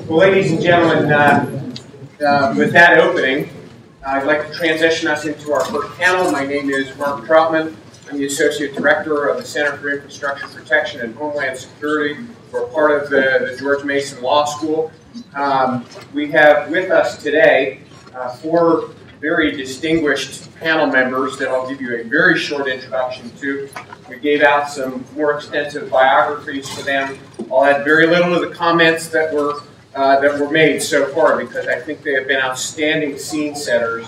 Well, ladies and gentlemen, with that opening, I'd like to transition us into our first panel. My name is Mark Troutman. I'm the Associate Director of the Center for Infrastructure Protection and Homeland Security. We're part of the George Mason Law School. We have with us today four very distinguished panel members that I'll give you a very short introduction to. We gave out some more extensive biographies for them. I'll add very little to the comments that were made so far because I think they have been outstanding scene setters.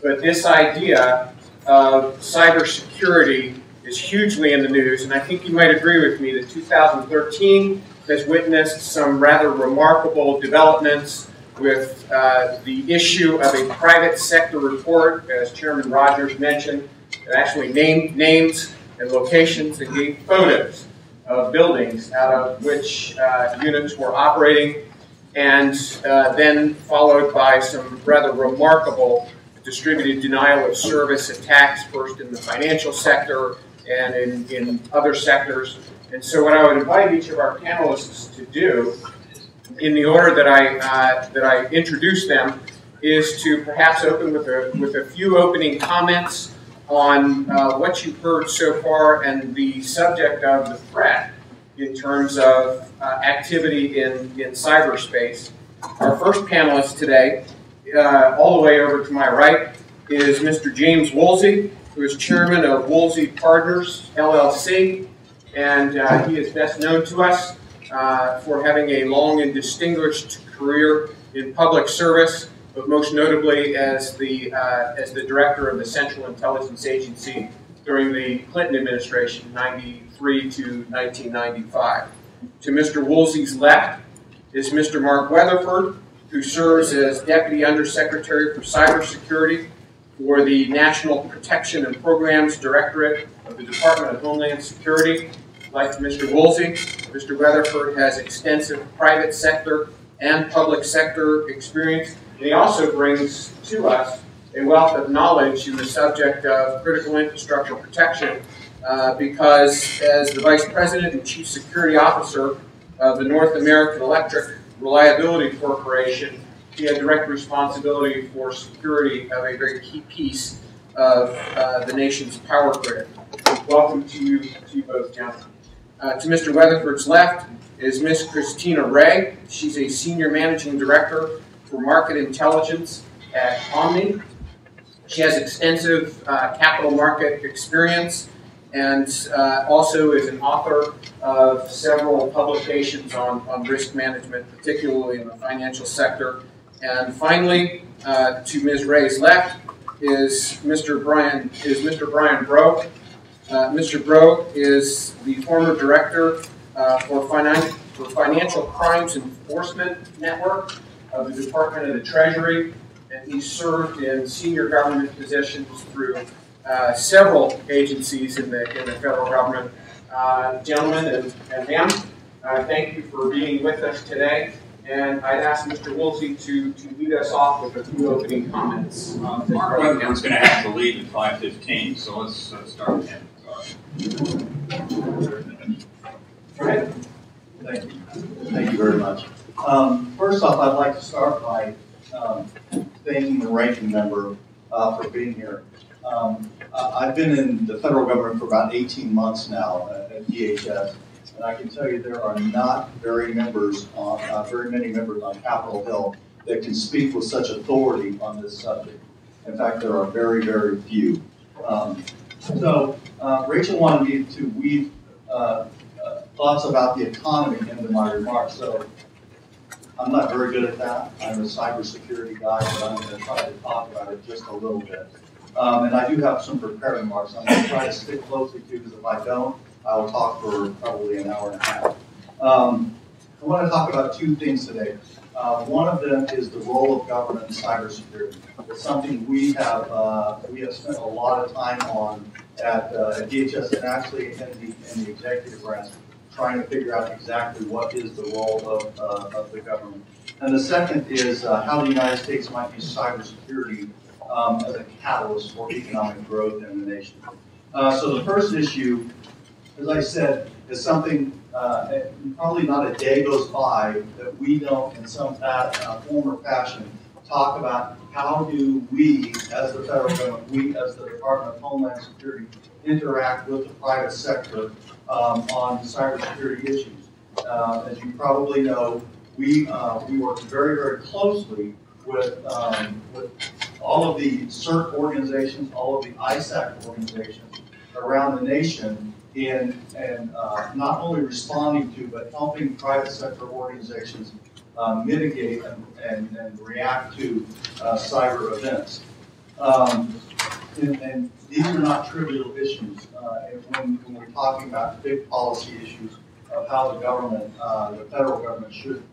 But this idea of cybersecurity is hugely in the news, and I think you might agree with me that 2013 has witnessed some rather remarkable developments with the issue of a private sector report, as Chairman Rogers mentioned, that actually named names and locations and gave photos of buildings out of which units were operating, and then followed by some rather remarkable distributed denial of service attacks, first in the financial sector and in other sectors. And so what I would invite each of our panelists to do, in the order that I introduce them, is to perhaps open with a few opening comments on what you've heard so far and the subject of the threat in terms of activity in cyberspace. Our first panelist today, all the way over to my right, is Mr. James Woolsey, who is chairman of Woolsey Partners, LLC, and he is best known to us for having a long and distinguished career in public service, but most notably as the director of the Central Intelligence Agency during the Clinton administration, 93 to 1995. To Mr. Woolsey's left is Mr. Mark Weatherford, who serves as Deputy Undersecretary for Cybersecurity for the National Protection and Programs Directorate of the Department of Homeland Security. Like Mr. Woolsey, Mr. Weatherford has extensive private sector and public sector experience. And he also brings to us a wealth of knowledge in the subject of critical infrastructure protection because as the Vice President and Chief Security Officer of the North American Electric Reliability Corporation, he had direct responsibility for security of a very key piece of the nation's power grid. Welcome to you both, gentlemen. To Mr. Weatherford's left is Ms. Christina Ray. She's a Senior Managing Director for Market Intelligence at Omni. She has extensive capital market experience and also is an author of several publications on risk management, particularly in the financial sector. And finally, to Ms. Ray's left is Mr. Brian Brough. Mr. Brough is the former director for Financial Crimes Enforcement Network of the Department of the Treasury, and he served in senior government positions through several agencies in the federal government. Gentlemen and ma'am, thank you for being with us today. And I'd ask Mr. Woolsey to lead us off with a few opening comments. Mark Weatherford's going to have to leave at 5:15, so let's start with him. Go ahead. Thank you. Thank you very much. First off, I'd like to start by thanking the ranking member for being here. I've been in the federal government for about 18 months now at DHS, and I can tell you there are not very many members on Capitol Hill that can speak with such authority on this subject. In fact, there are very, very few. Rachel wanted me to weave thoughts about the economy into my remarks, so I'm not very good at that. I'm a cybersecurity guy, but I'm going to try to talk about it just a little bit. And I do have some prepared remarks. I'm going to try to stick closely to, because if I don't, I will talk for probably an hour and a half. I want to talk about two things today. One of them is the role of government in cybersecurity. It's something we have spent a lot of time on at DHS and actually in the executive branch, trying to figure out exactly what is the role of the government. And the second is how the United States might use cybersecurity as a catalyst for economic growth in the nation. So the first issue, as I said, is something probably not a day goes by that we don't, in some form or fashion, talk about how do we, as the federal government, we as the Department of Homeland Security, interact with the private sector on cybersecurity issues. As you probably know, we work very, very closely with all of the CERT organizations, all of the ISAC organizations around the nation in not only responding to, but helping private sector organizations mitigate and react to cyber events. And these are not trivial issues. And when we're talking about big policy issues of how the government, the federal government should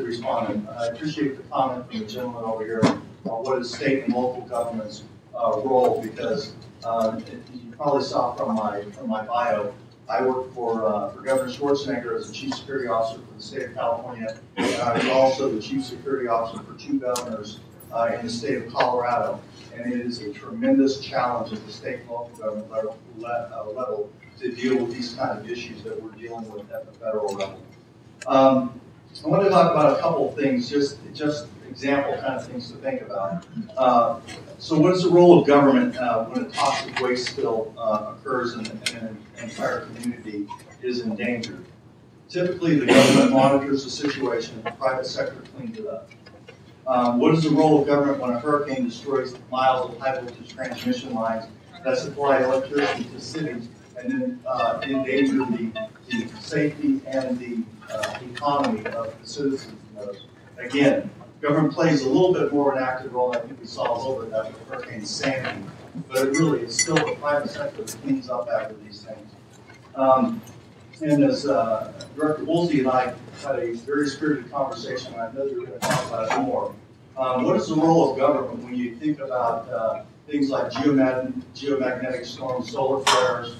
respond. And I appreciate the comment from the gentleman over here on what is state and local government's role, because you probably saw from my bio, I work for Governor Schwarzenegger as the Chief Security Officer for the state of California. I was also the Chief Security Officer for 2 governors in the state of Colorado. And it is a tremendous challenge at the state and local government level to deal with these kind of issues that we're dealing with at the federal level. I want to talk about a couple of things, just example kind of things to think about. So what is the role of government when a toxic waste spill occurs and an entire community is endangered? Typically, the government monitors the situation and the private sector cleans it up. What is the role of government when a hurricane destroys miles of high voltage transmission lines that supply electricity to cities and then endanger the safety and the economy of the citizens of those? Again, government plays a little bit more of an active role. I think we saw a little bit of that with Hurricane Sandy, but it really is still the private sector that cleans up after these things. And as Director Woolsey and I had a very spirited conversation, and I know you're going to talk about it more. What is the role of government when you think about things like geomagnetic storms, solar flares,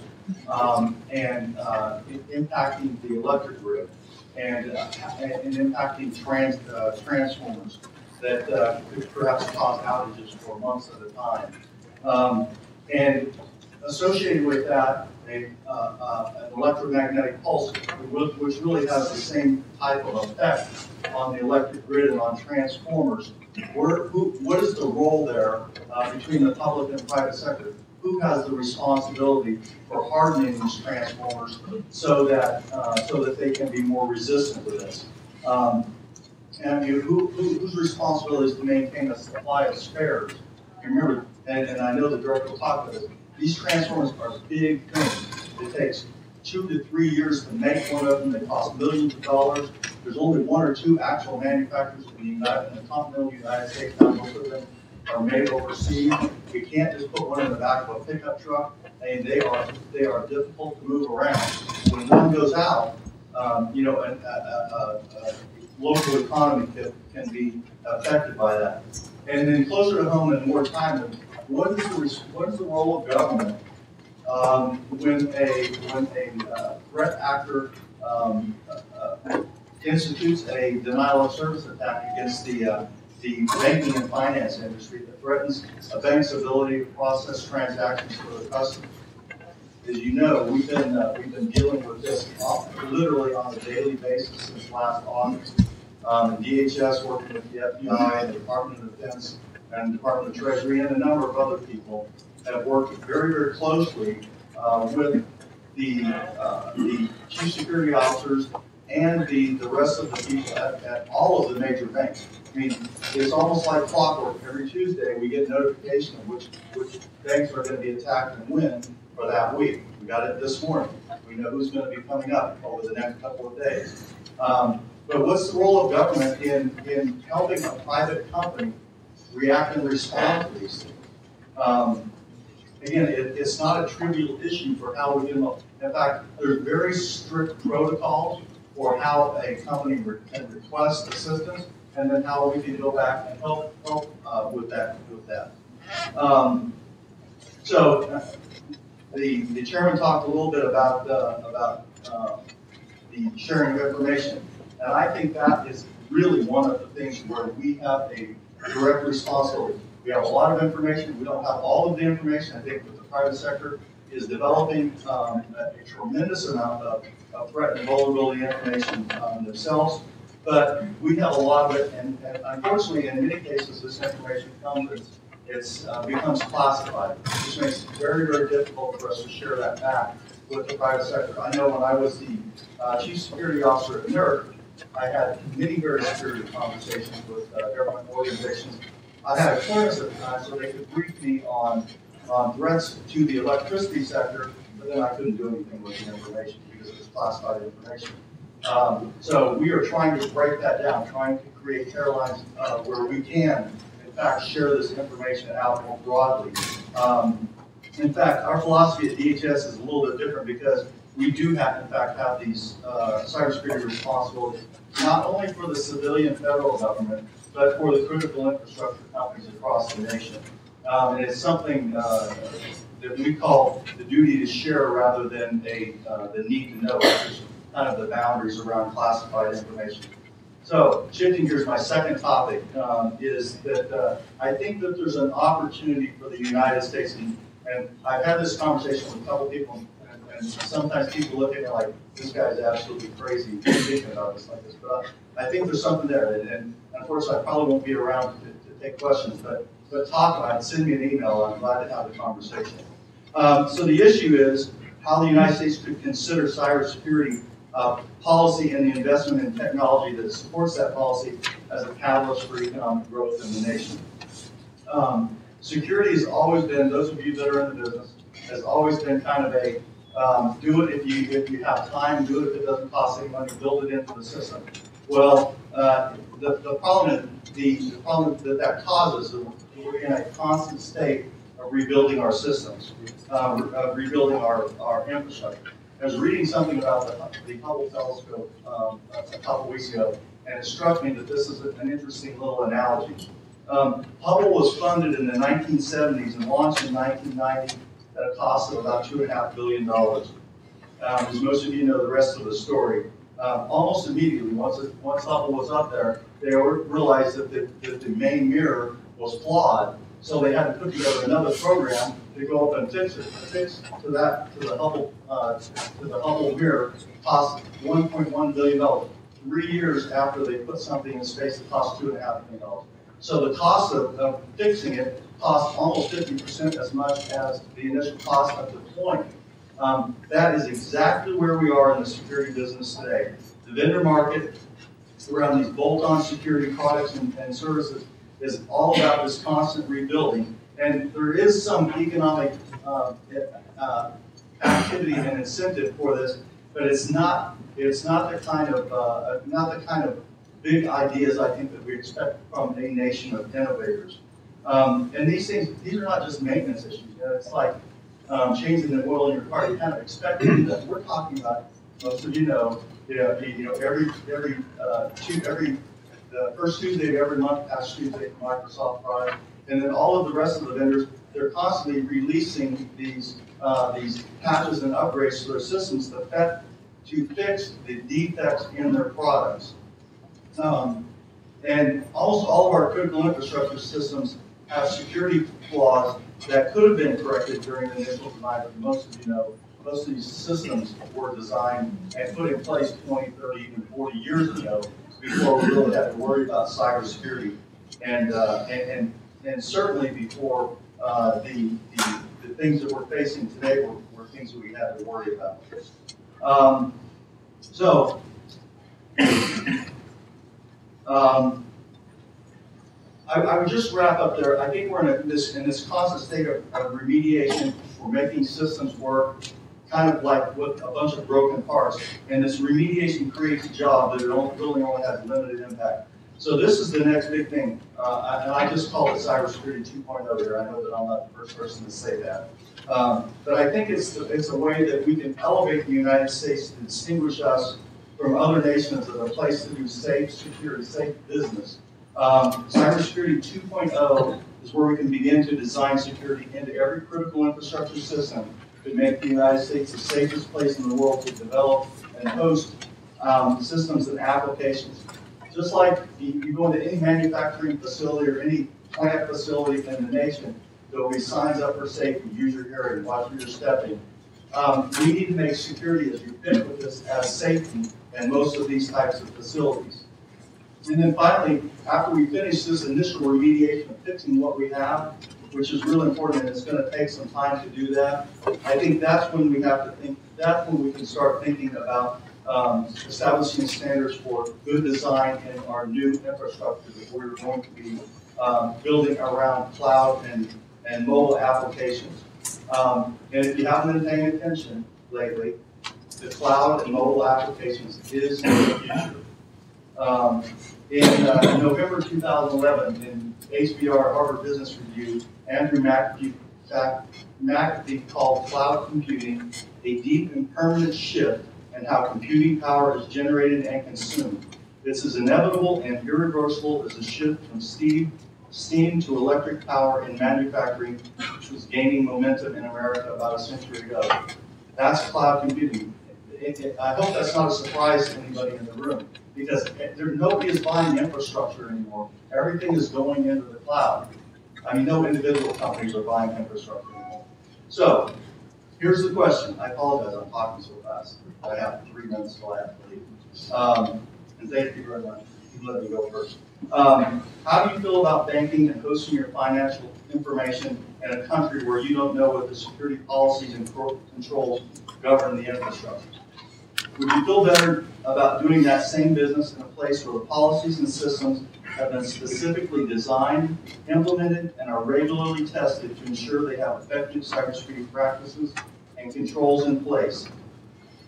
and impacting the electric grid, and impacting transformers that could perhaps cause outages for months at a time. And associated with that, an electromagnetic pulse, which really has the same type of effect on the electric grid and on transformers. What is the role there between the public and private sector? Who has the responsibility for hardening these transformers so that they can be more resistant to this? And whose responsibility is to maintain a supply of spares? You remember, and I know the director will talk about this, these transformers are big things. It takes 2 to 3 years to make one of them. They cost millions of dollars. There's only 1 or 2 actual manufacturers in the continental United States. Now most of them are made overseas. We can't just put one in the back of a pickup truck, and they are difficult to move around. When one goes out, a local economy can be affected by that. And then closer to home and more timely, what is the role of government when a threat actor institutes a denial of service attack against the banking and finance industry that threatens a bank's ability to process transactions for the customers? As you know, we've been dealing with this literally on a daily basis since last August. The DHS working with the FBI, the Department of Defense, and the Department of Treasury, and a number of other people have worked very, very closely with the chief security officers and the rest of the people at all of the major banks. I mean, it's almost like clockwork. Every Tuesday we get notification of which banks are going to be attacked and when for that week. We got it this morning. We know who's going to be coming up over the next couple of days. But what's the role of government in helping a private company react and respond to these things? Again, it's not a trivial issue for how we do it. In fact, there's very strict protocols for how a company can request assistance, and then how we can go back and help with that. So the chairman talked a little bit about the sharing of information, and I think that is really one of the things where we have a direct responsibility. We have a lot of information. We don't have all of the information. I think with the private sector, is developing a tremendous amount of threat and vulnerability information themselves. But we have a lot of it, and unfortunately, in many cases, this information becomes classified, which makes it very, very difficult for us to share that back with the private sector. I know when I was the chief security officer at NERC, I had many very security conversations with government organizations. I had a clearance at the time, so they could brief me on threats to the electricity sector, but then I couldn't do anything with the information because it was classified information. So we are trying to break that down, trying to create airlines where we can, in fact, share this information out more broadly. In fact, our philosophy at DHS is a little bit different because we do have, in fact, have these cybersecurity responsibilities, not only for the civilian federal government, but for the critical infrastructure companies across the nation. And it's something that we call the duty to share rather than the need to know, which is kind of the boundaries around classified information. So, shifting gears, my second topic is that I think that there's an opportunity for the United States, and I've had this conversation with a couple people, and sometimes people look at me like, this guy's absolutely crazy thinking about this like this, but I think there's something there, and unfortunately I probably won't be around to take questions, but talk about it, send me an email, I'm glad to have the conversation. So the issue is how the United States could consider cybersecurity policy and the investment in technology that supports that policy as a catalyst for economic growth in the nation. Security has always been, those of you that are in the business, has always been kind of a do it if you have time, do it if it doesn't cost any money, build it into the system. Well, the problem that causes is we're in a constant state of rebuilding our systems, of rebuilding our infrastructure. I was reading something about the Hubble telescope a couple weeks ago, and it struck me that this is an interesting little analogy. Hubble was funded in the 1970s and launched in 1990 at a cost of about $2.5 billion. As most of you know the rest of the story, almost immediately, once Hubble was up there, they realized that the main mirror was flawed, so they had to put together another program to go up and fix it. To the Hubble mirror cost $1.1 billion. 3 years after they put something in space, it cost $2.5 million. So the cost of fixing it cost almost 50% as much as the initial cost of deploying. That is exactly where we are in the security business today. The vendor market around these bolt-on security products and services is all about this constant rebuilding. And there is some economic activity and incentive for this, but it's not the kind of big ideas I think that we expect from a nation of innovators. And these are not just maintenance issues. It's like changing the oil in your car. You kind of expect to do that. We're talking about, most of you know, the first Tuesday of every month, past Tuesday for Microsoft Prime, and then all of the rest of the vendors, they're constantly releasing these patches and upgrades to their systems to fix the defects in their products. And almost all of our critical infrastructure systems have security flaws that could have been corrected during the initial design, but most of you know, most of these systems were designed and put in place 20, 30, even 40 years ago before we really had to worry about cybersecurity, and certainly before the things that we're facing today were things that we had to worry about. I would just wrap up there. I think we're in this constant state of remediation. We're making systems work kind of like with a bunch of broken parts. And this remediation creates a job that really only has limited impact. So this is the next big thing. And I just call it cybersecurity 2.0 here. I know that I'm not the first person to say that. But I think it's a way that we can elevate the United States to distinguish us from other nations as a place to do safe, secure, safe business. Cybersecurity 2.0 is where we can begin to design security into every critical infrastructure system to make the United States the safest place in the world to develop and host systems and applications. Just like you go into any manufacturing facility or any plant facility in the nation, There'll be signs up for safety, use your hearing, watch where you're stepping. We need to make security as ubiquitous as safety in most of these types of facilities. And then finally, after we finish this initial remediation of fixing what we have, which is really important, and it's going to take some time to do that, I think that's when we have to think, that's when we can start thinking about establishing standards for good design in our new infrastructure that we're going to be building around cloud and mobile applications. And if you haven't been paying attention lately, the cloud and mobile applications is the future. In November 2011, in HBR Harvard Business Review, Andrew McAfee called cloud computing a deep and permanent shift in how computing power is generated and consumed. This is inevitable and irreversible as a shift from steam to electric power in manufacturing, which was gaining momentum in America about a century ago. That's cloud computing. I hope that's not a surprise to anybody in the room, because nobody is buying infrastructure anymore. Everything is going into the cloud. I mean, no individual companies are buying infrastructure anymore. So, here's the question. I apologize, I'm talking so fast. I have 3 minutes till I have to leave. And thank you very much. You let me go first. How do you feel about banking and hosting your financial information in a country where you don't know what the security policies and controls govern the infrastructure? Would you feel better about doing that same business in a place where the policies and systems have been specifically designed, implemented, and are regularly tested to ensure they have effective cybersecurity practices and controls in place?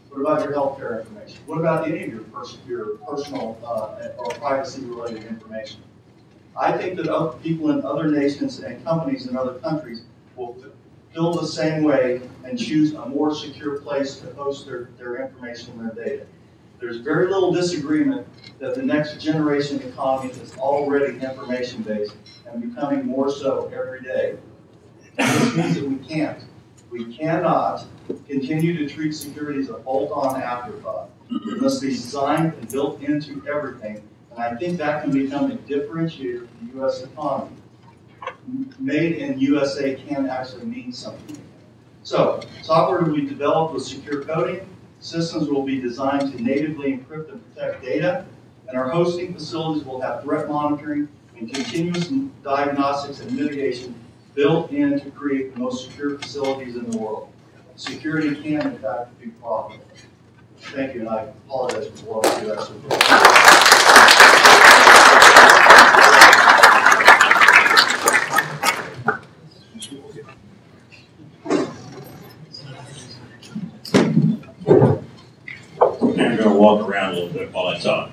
What about your healthcare information? What about any of your personal or privacy-related information? I think that people in other nations and companies in other countries will feel the same way and choose a more secure place to host their information and their data. There's very little disagreement that the next generation economy is already information-based and becoming more so every day. This means that we cannot continue to treat security as a bolt-on afterthought. It must be designed and built into everything, and I think that can become a differentiator for the U.S. economy. Made in USA can actually mean something. So, software will be developed with secure coding, systems will be designed to natively encrypt and protect data, and our hosting facilities will have threat monitoring and continuous diagnostics and mitigation built in to create the most secure facilities in the world. Security can, in fact, be profitable. Thank you, and I apologize for blowing you out. I'm going to walk around a little bit while I talk.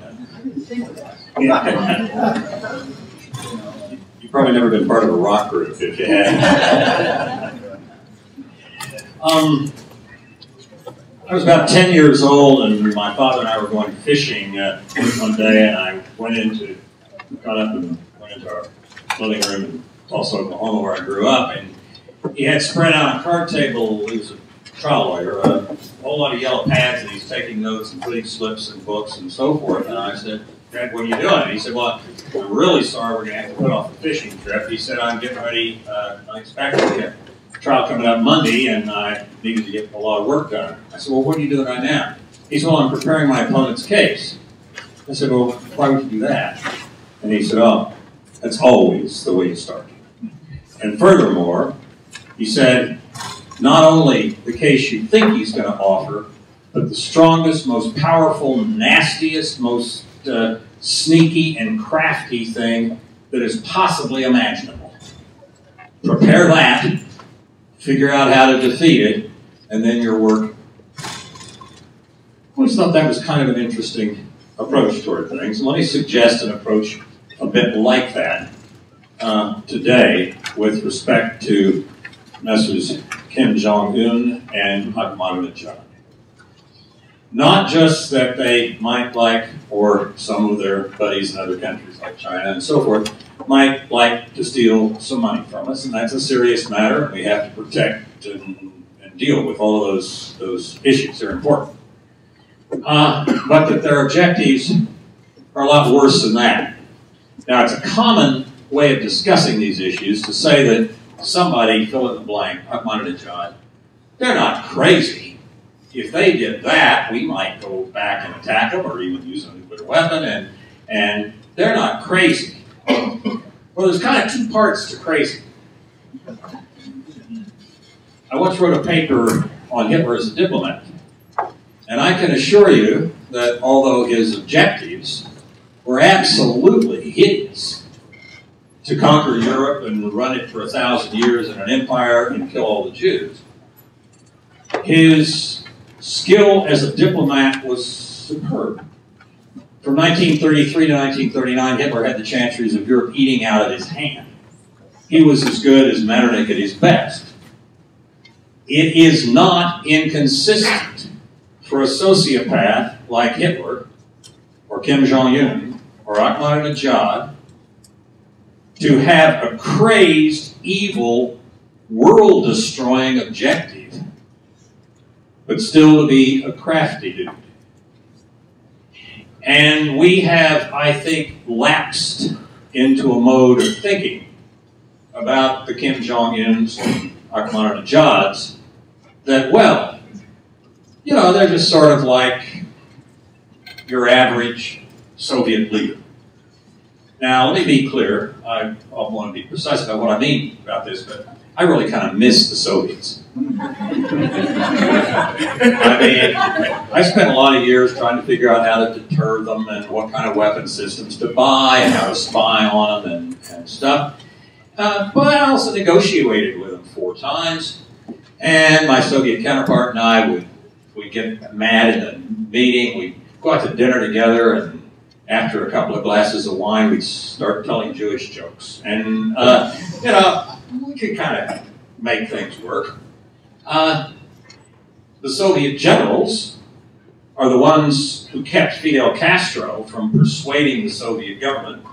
You've probably never been part of a rock group if you had. I was about 10 years old, and my father and I were going fishing one day, and I got up and went into our living room in Tulsa, Oklahoma, where I grew up, and he had spread out on a card table. He was a trial lawyer, a whole lot of yellow pads, and he's taking notes and putting slips and books and so forth. And I said, "Dad, what are you doing?" And he said, "Well, I'm really sorry we're going to have to put off the fishing trip." He said, "I'm getting ready, unexpectedly, a trial coming up Monday, and I needed to get a lot of work done." I said, "Well, what are you doing right now?" He said, "Well, I'm preparing my opponent's case." I said, "Well, why would you do that?" And he said, "Oh, that's always the way you start." And furthermore, he said, not only the case you think he's going to offer, but the strongest, most powerful, nastiest, most sneaky and crafty thing that is possibly imaginable. Prepare that, figure out how to defeat it, and then your work. I always thought that was kind of an interesting approach toward things. Let me suggest an approach a bit like that today with respect to Messrs. Kim Jong-un and Ahmadinejad. Not just that they might like, or some of their buddies in other countries like China and so forth, might like to steal some money from us, and that's a serious matter, and we have to protect and deal with all of those issues. They're important. But that their objectives are a lot worse than that. Now, it's a common way of discussing these issues to say that somebody, fill in the blank, Ahmadinejad, they're not crazy. If they did that, we might go back and attack them or even use a nuclear weapon, and they're not crazy. Well, there's kind of two parts to crazy. I once wrote a paper on Hitler as a diplomat, and I can assure you that although his objectives were absolutely hideous, to conquer Europe and run it for 1,000 years in an empire and kill all the Jews, his skill as a diplomat was superb. From 1933 to 1939, Hitler had the chancelleries of Europe eating out of his hand. He was as good as Metternich at his best. It is not inconsistent for a sociopath like Hitler, or Kim Jong-un, or Ahmadinejad, to have a crazed, evil, world-destroying objective, but still to be a crafty dude. And we have, I think, lapsed into a mode of thinking about the Kim Jong-uns and Ahmadinejads that, well, you know, they're just sort of like your average Soviet leader. Now, let me be clear. I want to be precise about what I mean about this, but I really kind of miss the Soviets. I mean, I spent a lot of years trying to figure out how to deter them and what kind of weapon systems to buy and how to spy on them and stuff. But I also negotiated with them 4 times. And my Soviet counterpart and I we'd get mad in a meeting. We'd go out to dinner together, and after a couple of glasses of wine, we'd start telling Jewish jokes. And, you know, we could kind of make things work. The Soviet generals are the ones who kept Fidel Castro from persuading the Soviet government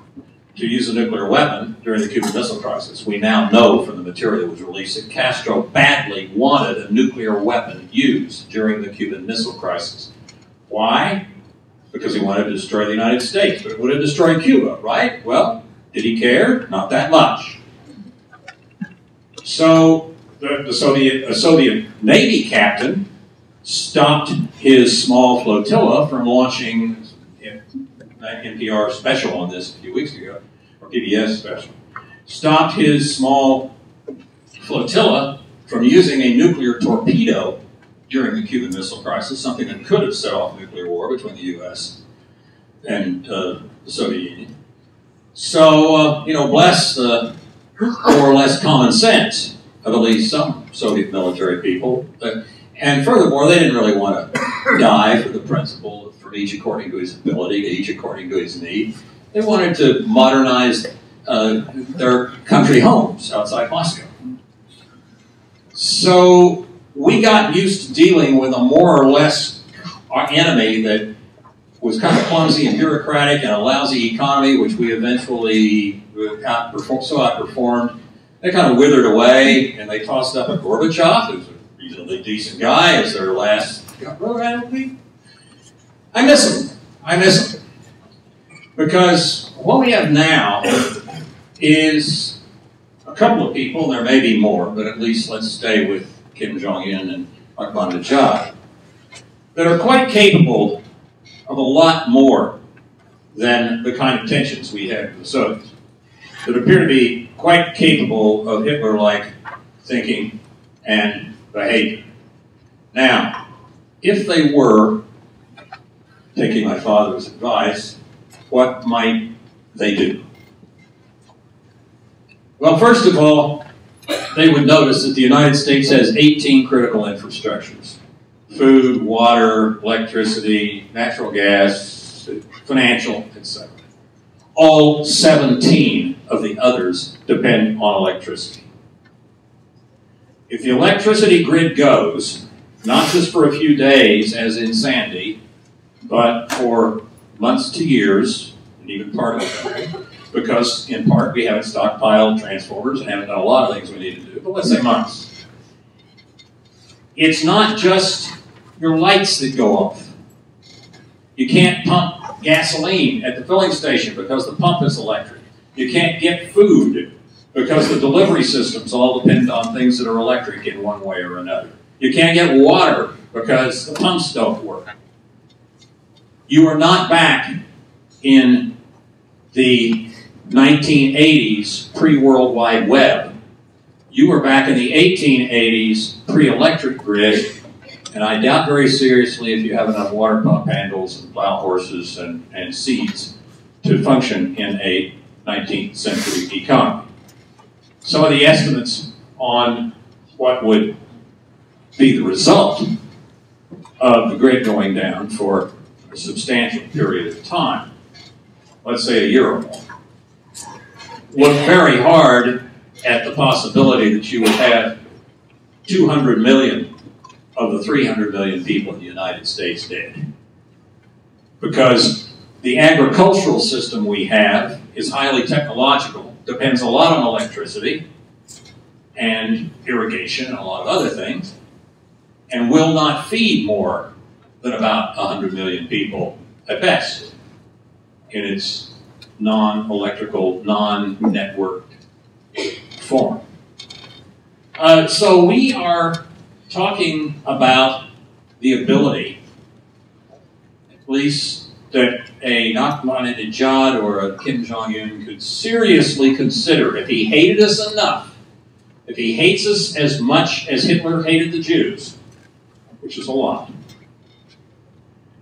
to use a nuclear weapon during the Cuban Missile Crisis. We now know from the material that was released that Castro badly wanted a nuclear weapon used during the Cuban Missile Crisis. Why? Because he wanted to destroy the United States, but it would have destroyed Cuba, right? Well, did he care? Not that much. So a Soviet Navy captain stopped his small flotilla from launching NPR special on this a few weeks ago, or PBS special, stopped his small flotilla from using a nuclear torpedo during the Cuban Missile Crisis, something that could have set off a nuclear war between the U.S. and the Soviet Union. So, you know, bless the more or less common sense of at least some Soviet military people. And furthermore, they didn't really want to die for the principle of from each according to his ability to each according to his need. They wanted to modernize their country homes outside Moscow. So we got used to dealing with a more or less enemy that was kind of clumsy and bureaucratic and a lousy economy, which we eventually outperformed. They kind of withered away, and they tossed up a Gorbachev, who's a reasonably decent guy, as their last government. I miss him. I miss him. Because what we have now is a couple of people, there may be more, but at least let's stay with Kim Jong-un and Ahmadinejad, that are quite capable of a lot more than the kind of tensions we had with the Soviets, that appear to be quite capable of Hitler-like thinking and behavior. Now, if they were, taking my father's advice, what might they do? Well, first of all, they would notice that the United States has 18 critical infrastructures: food, water, electricity, natural gas, financial, etc. All 17 of the others depend on electricity. If the electricity grid goes, not just for a few days, as in Sandy, but for months to years, and even part of it, because in part we haven't stockpiled transformers and haven't done a lot of things we need to do, but let's say months. It's not just your lights that go off. You can't pump gasoline at the filling station because the pump is electric. You can't get food because the delivery systems all depend on things that are electric in one way or another. You can't get water because the pumps don't work. You are not back in the 1980s pre-World Wide Web. You were back in the 1880s pre-electric grid, and I doubt very seriously if you have enough water pump handles and plow horses and seeds to function in a 19th century economy. Some of the estimates on what would be the result of the grid going down for a substantial period of time, let's say a year or more, look very hard at the possibility that you would have 200 million of the 300 million people in the United States dead. Because the agricultural system we have is highly technological, depends a lot on electricity and irrigation and a lot of other things, and will not feed more than about 100 million people at best in its non-electrical, non-networked form. So we are talking about the ability, at least that a Ahmadinejad or a Kim Jong-un could seriously consider, if he hated us enough, if he hates us as much as Hitler hated the Jews, which is a lot,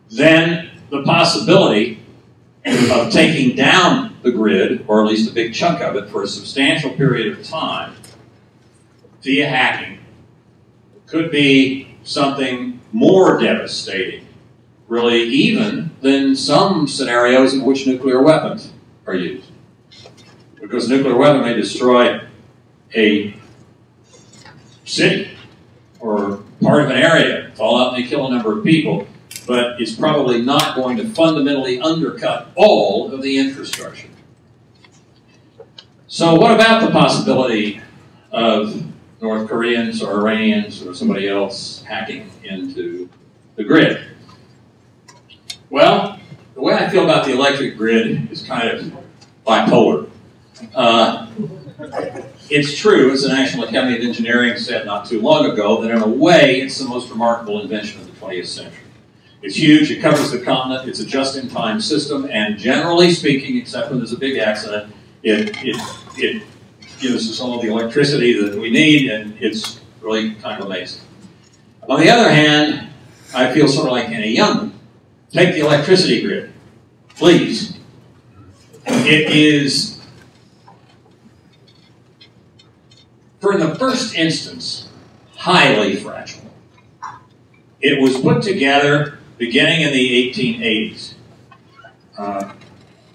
then the possibility of taking down the grid, or at least a big chunk of it, for a substantial period of time via hacking could be something more devastating, really, even than some scenarios in which nuclear weapons are used. Because a nuclear weapon may destroy a city or part of an area, fallout may kill a number of people, but it's probably not going to fundamentally undercut all of the infrastructure. So what about the possibility of North Koreans or Iranians or somebody else hacking into the grid? Well, the way I feel about the electric grid is kind of bipolar. It's true, as the National Academy of Engineering said not too long ago, that in a way it's the most remarkable invention of the 20th century. It's huge, it covers the continent, it's a just-in-time system, and generally speaking, except when there's a big accident, it gives us all the electricity that we need, and it's really kind of amazing. On the other hand, I feel sort of like Henny Youngman. Take the electricity grid, please. It is, for the first instance, highly fragile. It was put together beginning in the 1880s,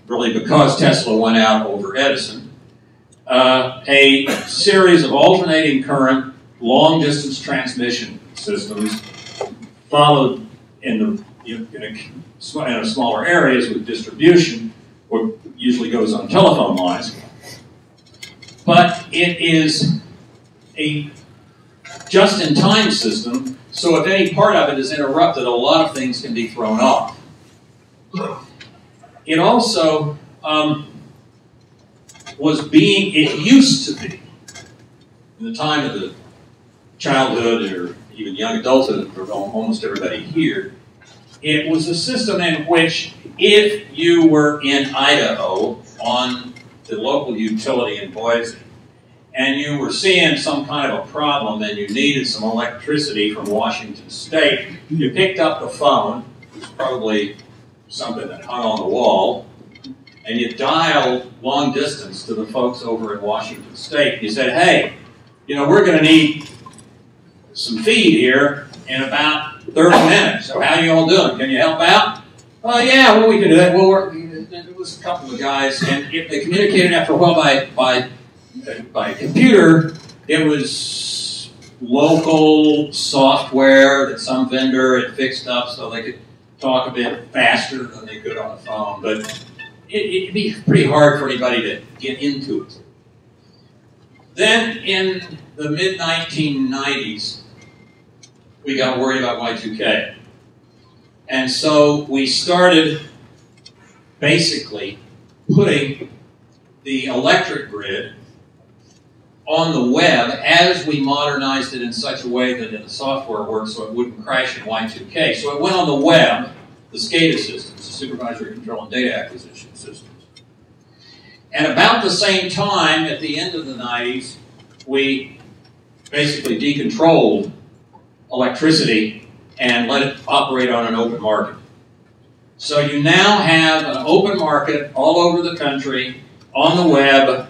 really because Tesla went out over Edison. A series of alternating current, long-distance transmission systems followed in smaller areas with distribution, what usually goes on telephone lines. But it is a just-in-time system, so if any part of it is interrupted, a lot of things can be thrown off. It also it used to be, in the time of the childhood or even young adulthood for almost everybody here, it was a system in which if you were in Idaho on the local utility in Boise, and you were seeing some kind of a problem and you needed some electricity from Washington State, you picked up the phone, which was probably something that hung on the wall, and you dialed long distance to the folks over in Washington State. You said, hey, we're going to need some feed here in about 30 minutes. So how are you all doing? Can you help out? Oh, yeah, well, we can do that. Well, it was a couple of guys, and if they communicated after a while by computer, it was local software that some vendor had fixed up so they could talk a bit faster than they could on the phone. But it'd be pretty hard for anybody to get into it. Then in the mid-1990s, we got worried about Y2K. And so we started basically putting the electric grid on the web as we modernized it in such a way that the software worked so it wouldn't crash in Y2K. So it went on the web, the SCADA systems, the supervisory control and data acquisition systems. And about the same time, at the end of the 90s, we basically decontrolled electricity and let it operate on an open market. So you now have an open market all over the country, on the web,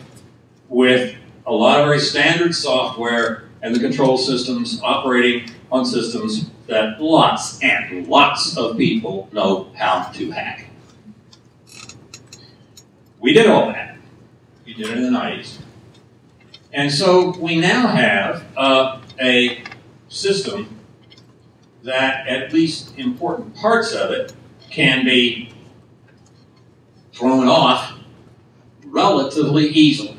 with a lot of very standard software and the control systems operating on systems that lots and lots of people know how to hack. We did all that. We did it in the 90s. And so we now have a system that at least important parts of it can be thrown off relatively easily.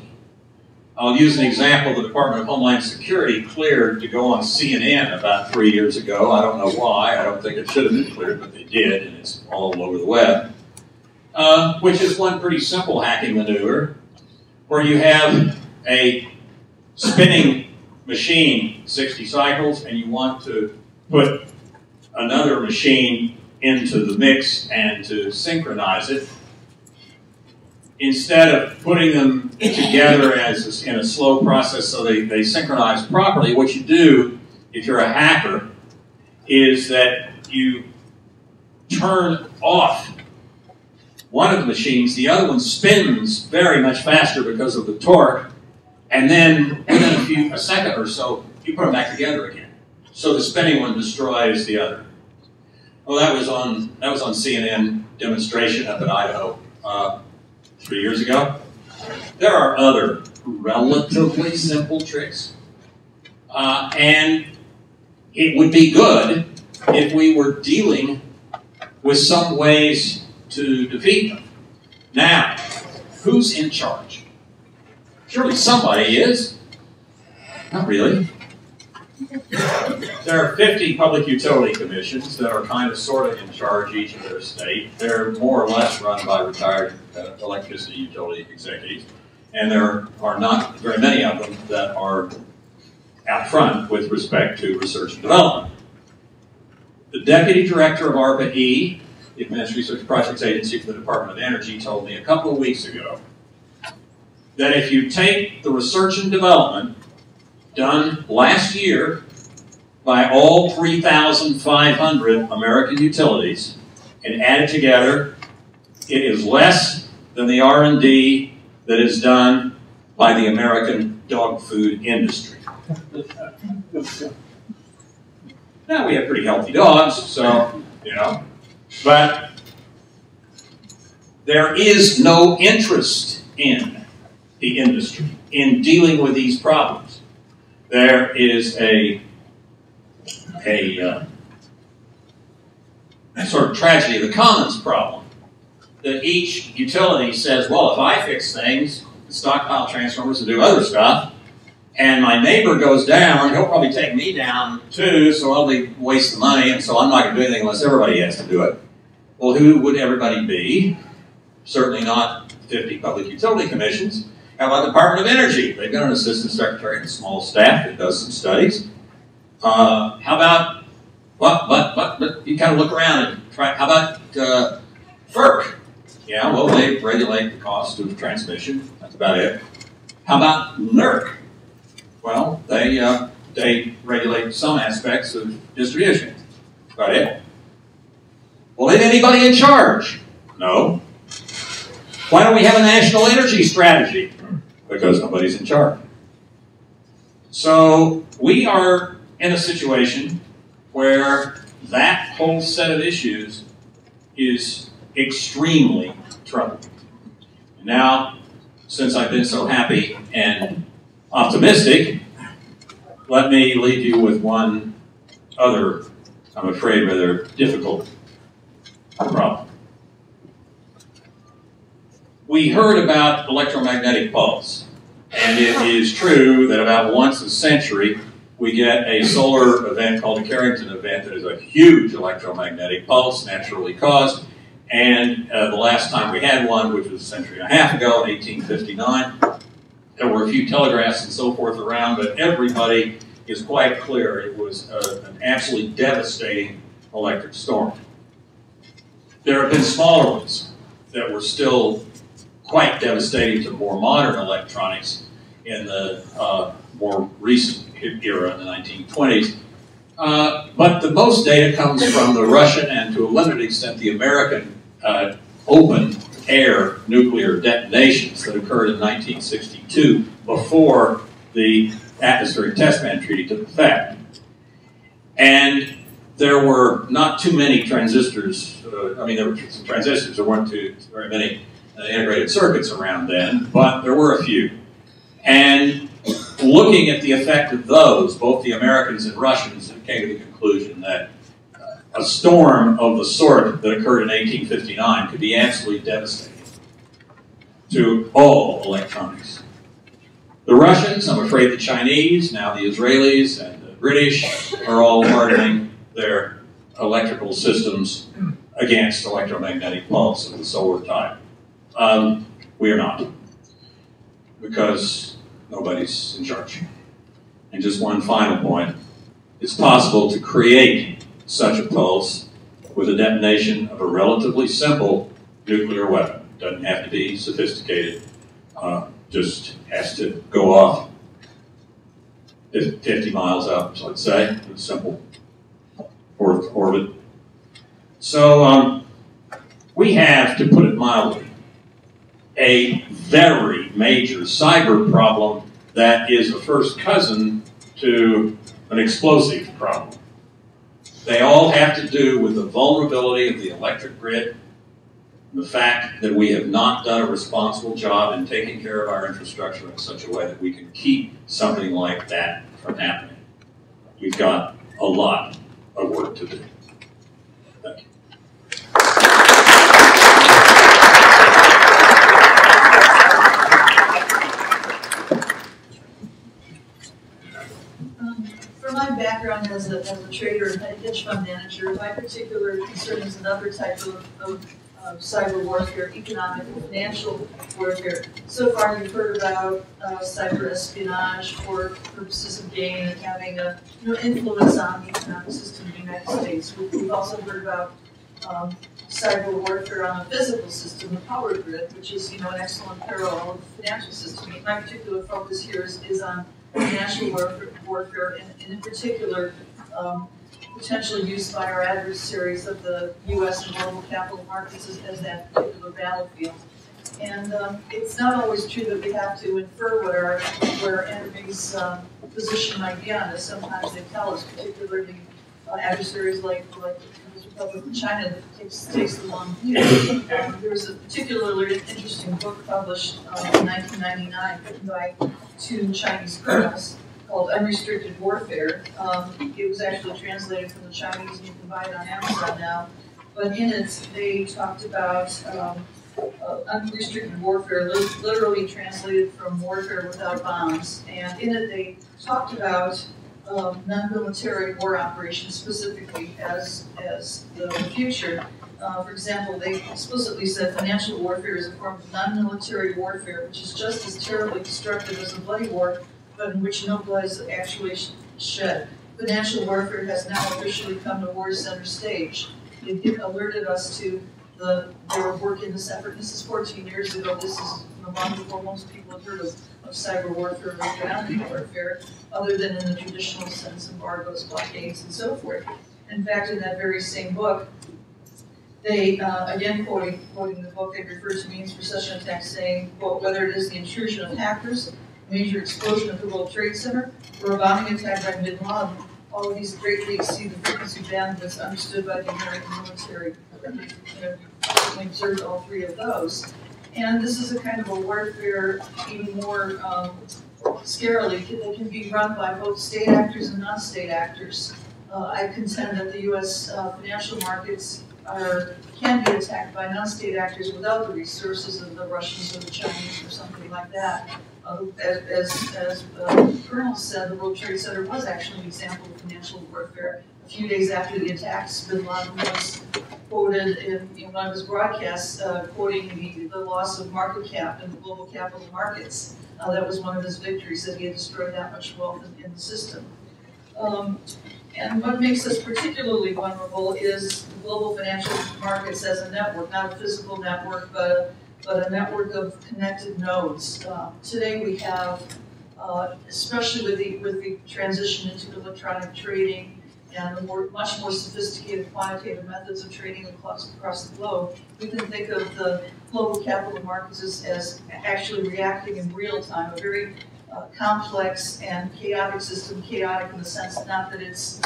I'll use an example the Department of Homeland Security cleared to go on CNN about 3 years ago. I don't know why. I don't think it should have been cleared, but they did, and it's all over the web. Which is one pretty simple hacking maneuver, where you have a spinning machine, 60 cycles, and you want to put another machine into the mix and to synchronize it. Instead of putting them together as in a slow process so they synchronize properly, what you do, if you're a hacker, is that you turn off one of the machines, the other one spins very much faster because of the torque, and then within a second or so, you put them back together again. So the spinning one destroys the other. Well, that was on CNN demonstration up in Idaho 3 years ago. There are other relatively simple tricks, and it would be good if we were dealing with some ways to defeat them. Now, who's in charge? Surely somebody is. Not really. There are 50 public utility commissions that are kind of sort of in charge each of their state. They're more or less run by retired electricity utility executives. And there are not very many of them that are out front with respect to research and development. The Deputy Director of ARPA-E, the Advanced Research Projects Agency for the Department of Energy, told me a couple of weeks ago that if you take the research and development done last year by all 3,500 American utilities and add it together, it is less than the R&D that is done by the American dog food industry. Now, we have pretty healthy dogs, so, you know, but there is no interest in the industry in dealing with these problems. There is a sort of tragedy of the commons problem, that each utility says, well, if I fix things, stockpile transformers and do other stuff, and my neighbor goes down, he'll probably take me down too, so I'll be wasting money, and so I'm not going to do anything unless everybody has to do it. Well, who would everybody be? Certainly not 50 public utility commissions. How about the Department of Energy? They've got an assistant secretary and a small staff that does some studies. How about, but you kind of look around and try, how about FERC? Yeah, well, they regulate the cost of transmission. That's about it. How about NERC? Well, they regulate some aspects of distribution. That's about it. Well, is anybody in charge? No. Why don't we have a national energy strategy? Because nobody's in charge. So we are in a situation where that whole set of issues is extremely troubling. Now, since I've been so happy and optimistic, let me leave you with one other, I'm afraid, rather difficult problem. We heard about electromagnetic pulse, and it is true that about once a century we get a solar event called the Carrington event that is a huge electromagnetic pulse, naturally caused, and the last time we had one, which was a century and a half ago in 1859, There were a few telegraphs and so forth around, but everybody is quite clear it was an absolutely devastating electric storm. There have been smaller ones that were still quite devastating to more modern electronics in the more recent era in the 1920s. But the most data comes from the Russian and to a limited extent the American open air nuclear detonations that occurred in 1962 before the Atmospheric Test Ban Treaty took effect. And there were not too many transistors, there were some transistors, there weren't very many integrated circuits around then, but there were a few. And looking at the effect of those, both the Americans and Russians came to the conclusion that a storm of the sort that occurred in 1859 could be absolutely devastating to all electronics. The Russians, I'm afraid the Chinese, now the Israelis and the British are all hardening their electrical systems against electromagnetic pulse of the solar type. We are not, because nobody's in charge. And just one final point. It's possible to create such a pulse with a detonation of a relatively simple nuclear weapon. It doesn't have to be sophisticated, just has to go off 50 miles up, let's say, in a simple orbit. So we have, to put it mildly, a very major cyber problem that is a first cousin to an explosive problem. They all have to do with the vulnerability of the electric grid, the fact that we have not done a responsible job in taking care of our infrastructure in such a way that we can keep something like that from happening. We've got a lot of work to do. Thank you. For my background as a trader and hedge fund manager, my particular concern is another type of cyber warfare, economic and financial warfare. So far you've heard about cyber espionage for purposes of gain and having a influence on the economic system of the United States. We've also heard about cyber warfare on a physical system, the power grid, which is an excellent parallel of the financial system. My particular focus here is on financial warfare, and in particular, potential use by our adversaries of the U.S. and global capital markets as that particular battlefield. And it's not always true that we have to infer what our enemy's position might be on this. Sometimes they tell us, particularly adversaries like the Republic of China that takes the long view. There was a particularly interesting book published in 1999 written by two Chinese colonels called Unrestricted Warfare. It was actually translated from the Chinese, and you can buy it on Amazon now. But in it, they talked about unrestricted warfare, literally translated from warfare without bombs. And in it, they talked about non-military war operations specifically as the future. For example, they explicitly said financial warfare is a form of non-military warfare, which is just as terribly destructive as a bloody war, but in which no blood is actually shed. Financial warfare has now officially come to war's center stage. It alerted us to they were working this effort. This is 14 years ago. This is long before most people have heard of cyber warfare or economic warfare, other than in the traditional sense, embargoes, blockades, and so forth. In fact, in that very same book, they, again quoting the book, they refer to means for such an attack saying, quote, whether it is the intrusion of hackers, a major explosion of the World Trade Center, or a bombing attack by Bin Laden, all of these greatly exceed the frequency bandwidths understood by the American military. We observed all three of those. And this is a kind of a warfare, even more scarily, that can be run by both state actors and non-state actors. I contend that the U.S. Financial markets can be attacked by non-state actors without the resources of the Russians or the Chinese or something like that. As Colonel said, the World Trade Center was actually an example of financial warfare. A few days after the attacks, Bin Laden was quoted in one of his broadcasts, quoting the loss of market cap in the global capital markets. That was one of his victories, that he had destroyed that much wealth in the system. And what makes us particularly vulnerable is the global financial markets as a network, not a physical network, but a network of connected nodes. Today we have, especially with the transition into electronic trading and the much more sophisticated quantitative methods of trading across the globe, we can think of the global capital markets as actually reacting in real time, a very complex and chaotic system, chaotic in the sense not that it's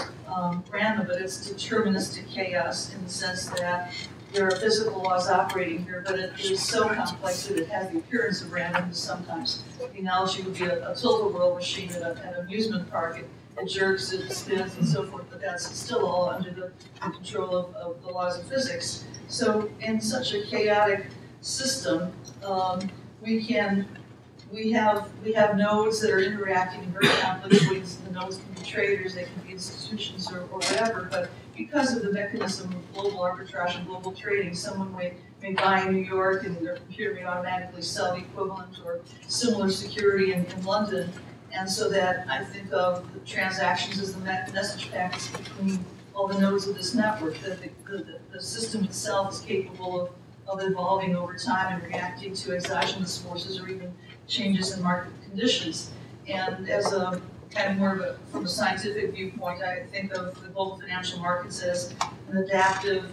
random, but it's deterministic chaos in the sense that there are physical laws operating here, but it is so complex that it has the appearance of randomness sometimes. The analogy would be a tilt-a-whirl machine at an amusement park. It jerks, it spins, and so forth, but that's still all under the control of the laws of physics. So in such a chaotic system, we have nodes that are interacting in very complex ways. The nodes can be traders, they can be institutions or whatever, but because of the mechanism of global arbitrage and global trading, someone may buy in New York and their computer may automatically sell the equivalent or similar security in London. And so that I think of the transactions as the message packets between all the nodes of this network, that the system itself is capable of evolving over time and reacting to exogenous forces or even changes in market conditions. And as a kind of more of a, from a scientific viewpoint, I think of the global financial markets as an adaptive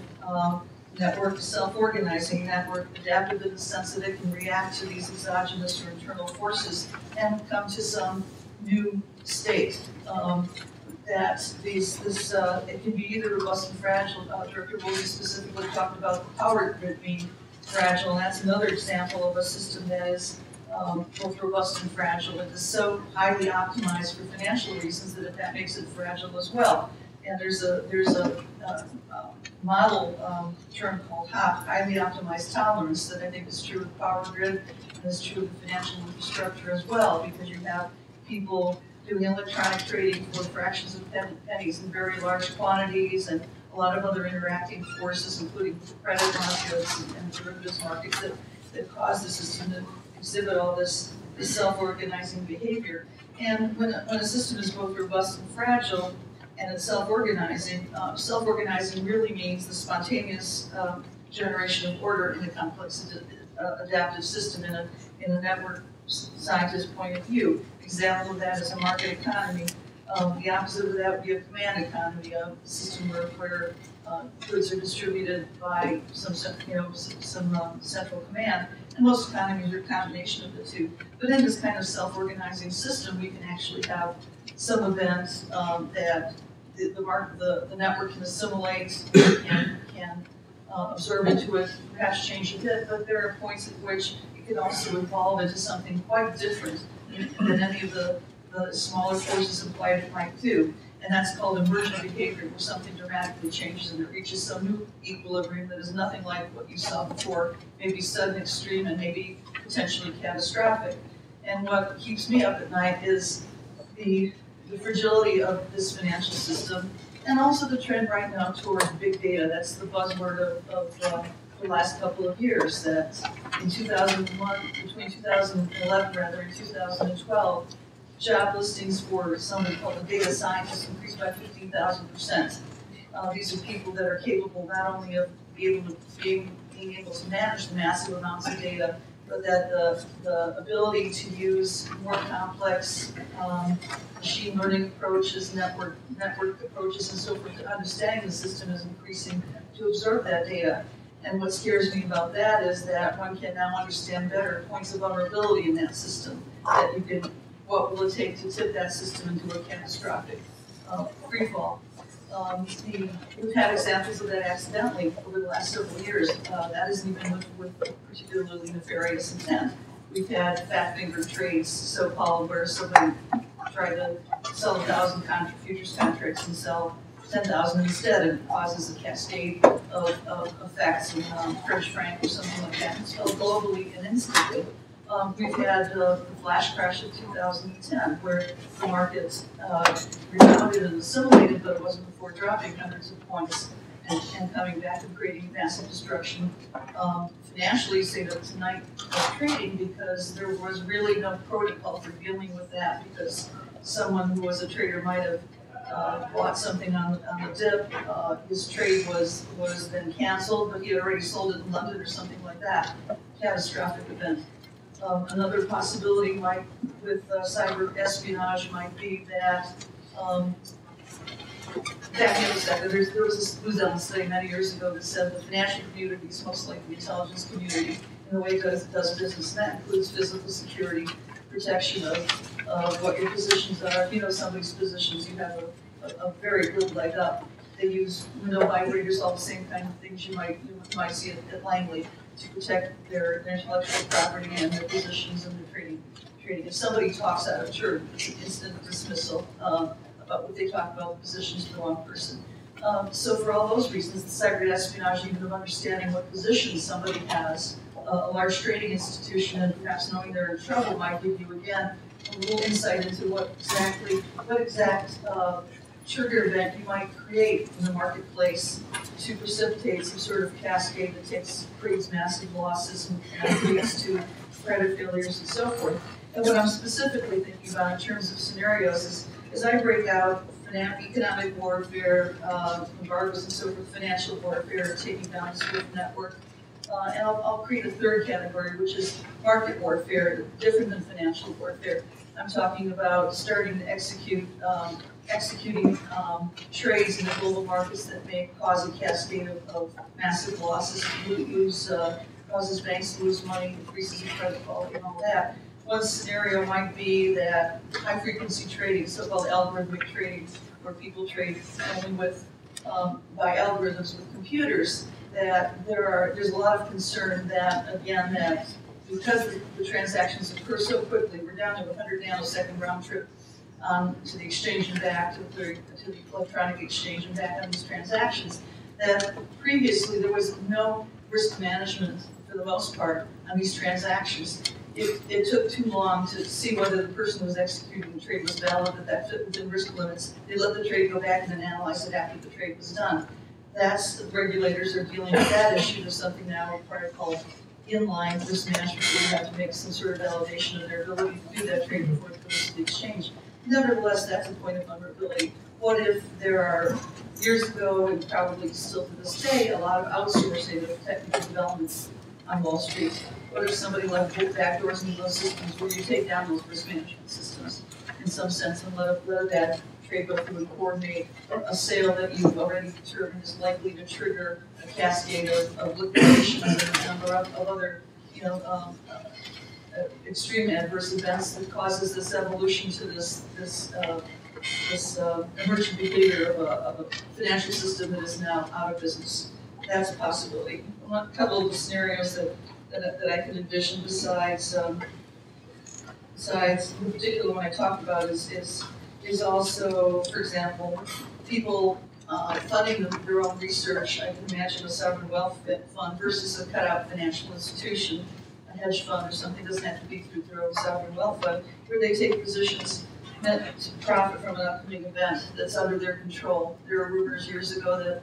network, self-organizing network, adaptive in the sense that it can react to these exogenous or internal forces and come to some new state. It can be either robust and fragile. Director Willie specifically talked about the power grid being fragile, and that's another example of a system that is both robust and fragile. It is so highly optimized for financial reasons that makes it fragile as well. And there's a model term called HOP, highly optimized tolerance, that I think is true of the power grid and is true of the financial infrastructure as well, because you have people doing electronic trading for fractions of pennies in very large quantities, and a lot of other interacting forces, including credit markets and derivatives markets, that cause the system to exhibit all this self-organizing behavior. And when a system is both robust and fragile, and it's self-organizing, self-organizing really means the spontaneous generation of order in a complex adaptive system in a network scientist point of view. Example of that is a market economy. The opposite of that would be a command economy, a system where goods are distributed by some central command. And most economies are a combination of the two. But in this kind of self-organizing system, we can actually have some events that the network can assimilate and can absorb into it, perhaps change a bit, but there are points at which it can also evolve into something quite different than any of the smaller forces implied it might do. And that's called emergent behavior, where something dramatically changes and it reaches some new equilibrium that is nothing like what you saw before, maybe sudden, extreme, and maybe potentially catastrophic. And what keeps me up at night is the fragility of this financial system, and also the trend right now towards big data. That's the buzzword of the last couple of years, that in 2001, between 2011 rather, and 2012, job listings for something called the data scientists increased by 15,000%. These are people that are capable not only of being able to manage the massive amounts of data, but that the ability to use more complex machine learning approaches, network approaches, and so forth to understanding the system is increasing to observe that data. And what scares me about that is that one can now understand better points of vulnerability in that system, that you can, what will it take to tip that system into a catastrophic freefall. We've had examples of that accidentally over the last several years. That isn't even with particularly nefarious intent. We've had fat-fingered trades, so-called, where somebody tried to sell 1,000 futures contracts and sell 10,000 instead, and it causes a cascade of effects, and French franc or something like that. It's felt globally and instantly. We've had the flash crash of 2010, where the markets rebounded and assimilated, but it wasn't before dropping hundreds of points. and coming back and creating massive destruction. Financially, say that it's a night of trading because there was really no protocol for dealing with that, because someone who was a trader might have bought something on the dip, his trade was then canceled, but he had already sold it in London or something like that. Catastrophic event. Another possibility with cyber espionage might be that back in the sector, there was this Booz Allen study many years ago that said the financial community is most like the intelligence community in the way it does business, and that includes physical security, protection of what your positions are. If you know somebody's positions, you have a very good leg up. They use window vibrators, all the same kind of things you might see at Langley to protect their intellectual property and their positions and their trading. If somebody talks out of turn, it's an instant dismissal about what they talk about, the positions of the wrong person. So for all those reasons, the cyber espionage, even of understanding what positions somebody has, a large trading institution, and perhaps knowing they're in trouble might give you, again, a little insight into what exact trigger event you might create in the marketplace to precipitate some sort of cascade that creates massive losses and leads to credit failures and so forth. And what I'm specifically thinking about in terms of scenarios is I break out economic warfare, embargoes and so forth, financial warfare, taking down the SWIFT network. And I'll create a third category, which is market warfare, different than financial warfare. I'm talking about starting to executing trades in the global markets that may cause a cascade of massive losses, causes banks to lose money, increases in credit quality and all that. One scenario might be that high-frequency trading, so-called algorithmic trading, where people trade only by algorithms with computers, that there's a lot of concern that because the transactions occur so quickly, we're down to 100 nanosecond round trip to the exchange and back, to the electronic exchange and back on these transactions, that previously there was no risk management for the most part on these transactions. It took too long to see whether the person who was executing the trade was valid, that fit within risk limits. They let the trade go back and then analyze it after the trade was done. The regulators are dealing with that issue. There's something now required called inline risk management, where you have to make some sort of validation of their ability to do that trade before it goes to the exchange. Nevertheless, that's a point of vulnerability. What if there are, years ago, and probably still to this day, a lot of outsourcing of technical developments on Wall Street? What if somebody left backdoors into those systems where you take down those risk management systems in some sense and let that trade go through and coordinate a sale that you've already determined is likely to trigger a cascade of liquidations and a number of other, extreme adverse events that causes this evolution to this emergent behavior of a financial system that is now out of business. That's a possibility. A couple of the scenarios that I can envision besides the particular one I talked about is also, for example, people funding their own research. I can imagine a sovereign wealth fund versus a cut-out financial institution, a hedge fund or something. It doesn't have to be through their own sovereign wealth fund, where they take positions meant to profit from an upcoming event that's under their control. There were rumors years ago that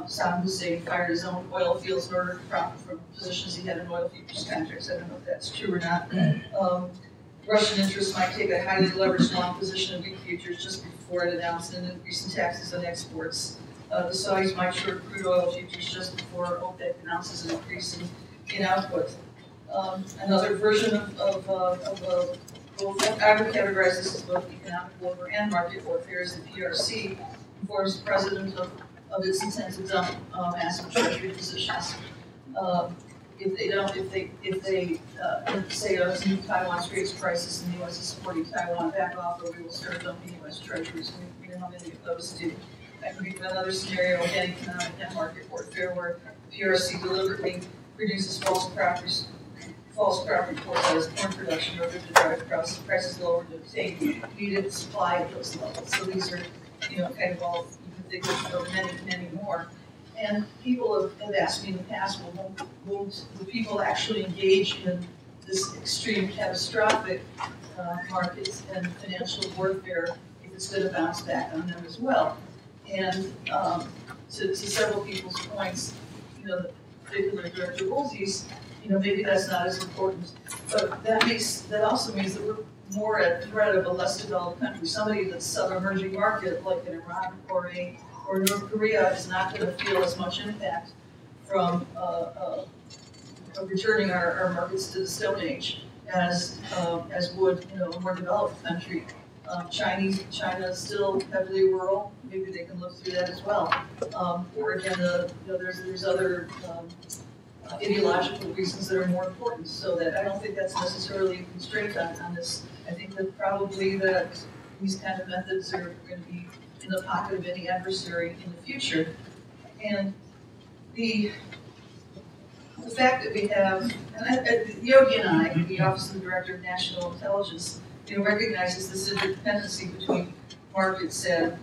Saddam Hussein fired his own oil fields in order to profit from positions he had in oil futures contracts. I don't know if that's true or not. Russian interests might take a highly leveraged long position in wheat futures just before it announced an increase in taxes on exports. The Saudis might short crude oil futures just before OPEC announces an increase in output. Another version of I would categorize this as both economic warfare and market warfare, is the PRC informs the president of its intent to dump massive treasury positions. If they say there's a new Taiwan Straits crisis and the U.S. is supporting Taiwan, back off, or we will start dumping U.S. treasuries. We know how many of those do. That could be another scenario, again, economic and market warfare, where PRC deliberately produces false property reports as corn production in order to drive prices lower to obtain needed supply at those levels. So these are, kind of all, you can think of many, many more. And people have asked me in the past, well, will people actually engage in this extreme catastrophic markets and financial warfare if it's going to bounce back on them as well? And to several people's points, you know, particularly Director Woolsey's, you know, maybe that's not as important. But that also means that we're more at threat of a less developed country. Somebody that's an emerging market like in Iran or North Korea is not going to feel as much impact from returning our markets to the Stone Age as would, you know, a more developed country. China is still heavily rural. Maybe they can look through that as well. Or again, you know, there's other ideological reasons that are more important. So that I don't think that's necessarily a constraint on this. I think that probably that these kind of methods are going to be in the pocket of any adversary in the future. And the fact that we have, Yogi and I, the Office of the Director of National Intelligence, you know, recognizes this interdependency between markets and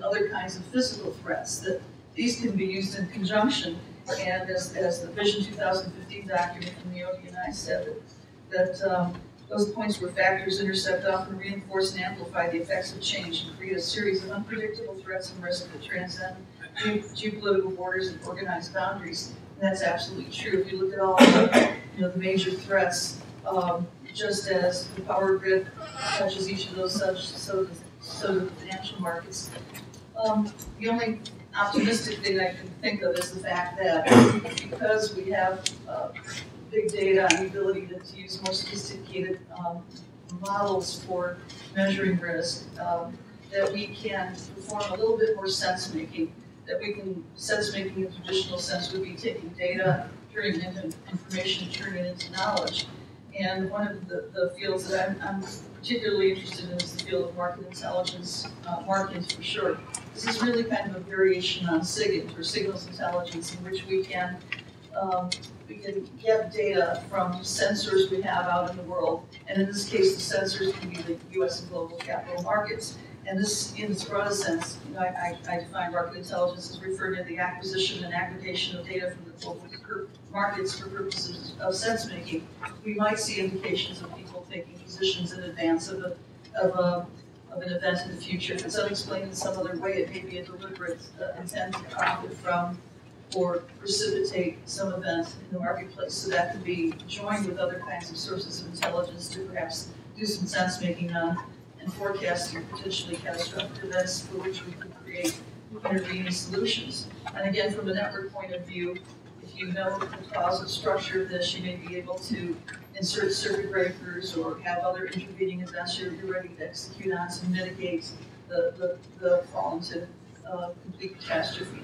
other kinds of physical threats, that these can be used in conjunction. And as the Vision 2015 document from Yogi and I said, that those points where factors intersect often reinforce and amplify the effects of change and create a series of unpredictable threats and risks that transcend geopolitical borders and organized boundaries. And that's absolutely true. If you look at all the major threats, just as the power grid touches each of those, so do the financial markets. The only optimistic thing I can think of is the fact that because we have big data and the ability to use more sophisticated models for measuring risk, that we can perform a little bit more sense making. Sense making in the traditional sense would be taking data, turning it into information, turning it into knowledge. And one of the fields that I'm particularly interested in is the field of market intelligence, markings for short. This is really kind of a variation on SIGINT, or signals intelligence, in which we can get data from sensors we have out in the world. And in this case, the sensors can be the US and global capital markets. And this, in its broadest sense, you know, I define market intelligence as referring to the acquisition and aggregation of data from the global markets for purposes of sense making. We might see indications of people taking positions in advance of an event in the future. If it's unexplained in some other way, it may be a deliberate intent to profit from or precipitate some event in the marketplace. So that could be joined with other kinds of sources of intelligence to perhaps do some sense making on and forecasting potentially catastrophic events for which we could create intervening solutions. And again, from a network point of view, if you know the causal structure of this, you may be able to insert circuit breakers or have other intervening events you're ready to execute on to mitigate the fall into complete catastrophe.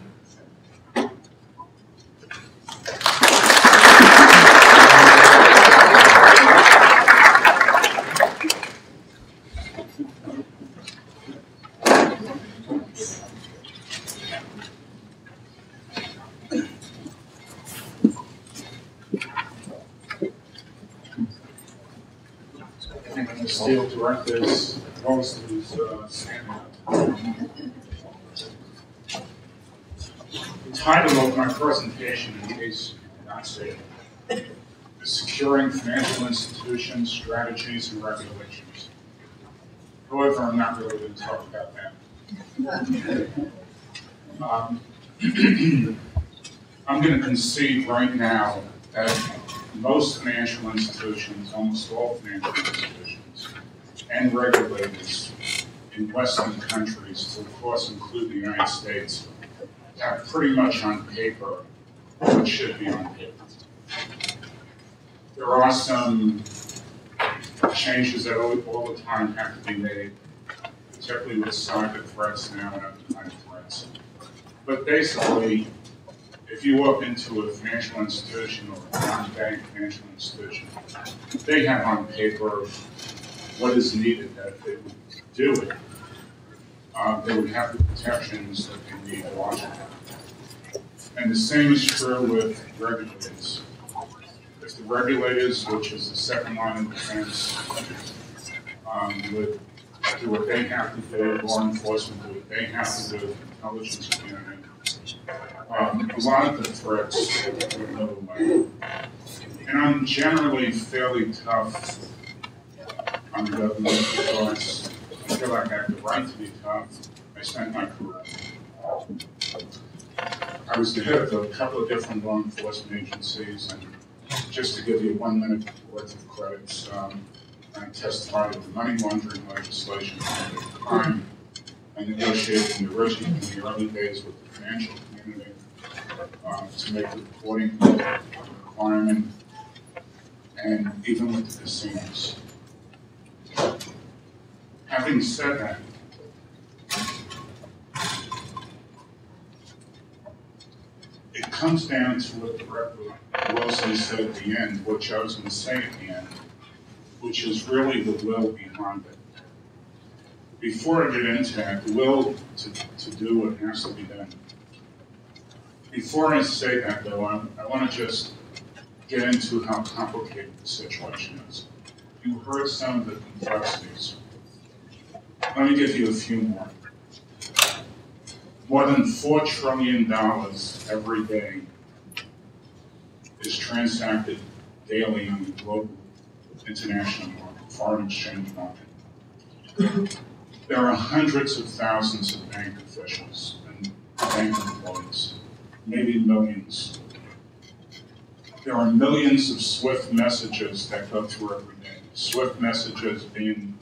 Steel directors, those who's standing up. The title of my presentation, in case you did not see it, is Securing Financial Institutions, Strategies, and Regulations. However, I'm not really going to talk about that. I'm going to concede right now that most financial institutions, almost all financial institutions, and regulators in Western countries, of course include the United States, have pretty much on paper what should be on paper. There are some changes that all the time have to be made, particularly with cyber threats now and other kind of threats. But basically, if you walk into a financial institution or a non-bank financial institution, they have on paper what is needed that if they would do it, they would have the protections that they need logically. And the same is true with regulators. If the regulators, which is the second line of defense, would do what they have to do, law enforcement do what they have to do, intelligence community, a lot of the threats would go away. And I'm generally fairly tough on government because I feel like I have the right to be tough. I spent my career. I was the head of a couple of different law enforcement agencies, and just to give you 1 minute worth of credits, I testified at the money laundering legislation at the time. I negotiated in the early days with the financial community to make the reporting requirement, and even with the casinos. Having said that, it comes down to what Director Wilson said at the end, which I was going to say at the end, which is really the will behind it. Before I get into that, the will to do what has to be done. Before I say that, though, I want to just get into how complicated the situation is. You heard some of the complexities. Let me give you a few more. More than $4 trillion every day is transacted daily on the global international market, foreign exchange market. There are hundreds of thousands of bank officials and bank employees, maybe millions. There are millions of SWIFT messages that go through every day. SWIFT messages being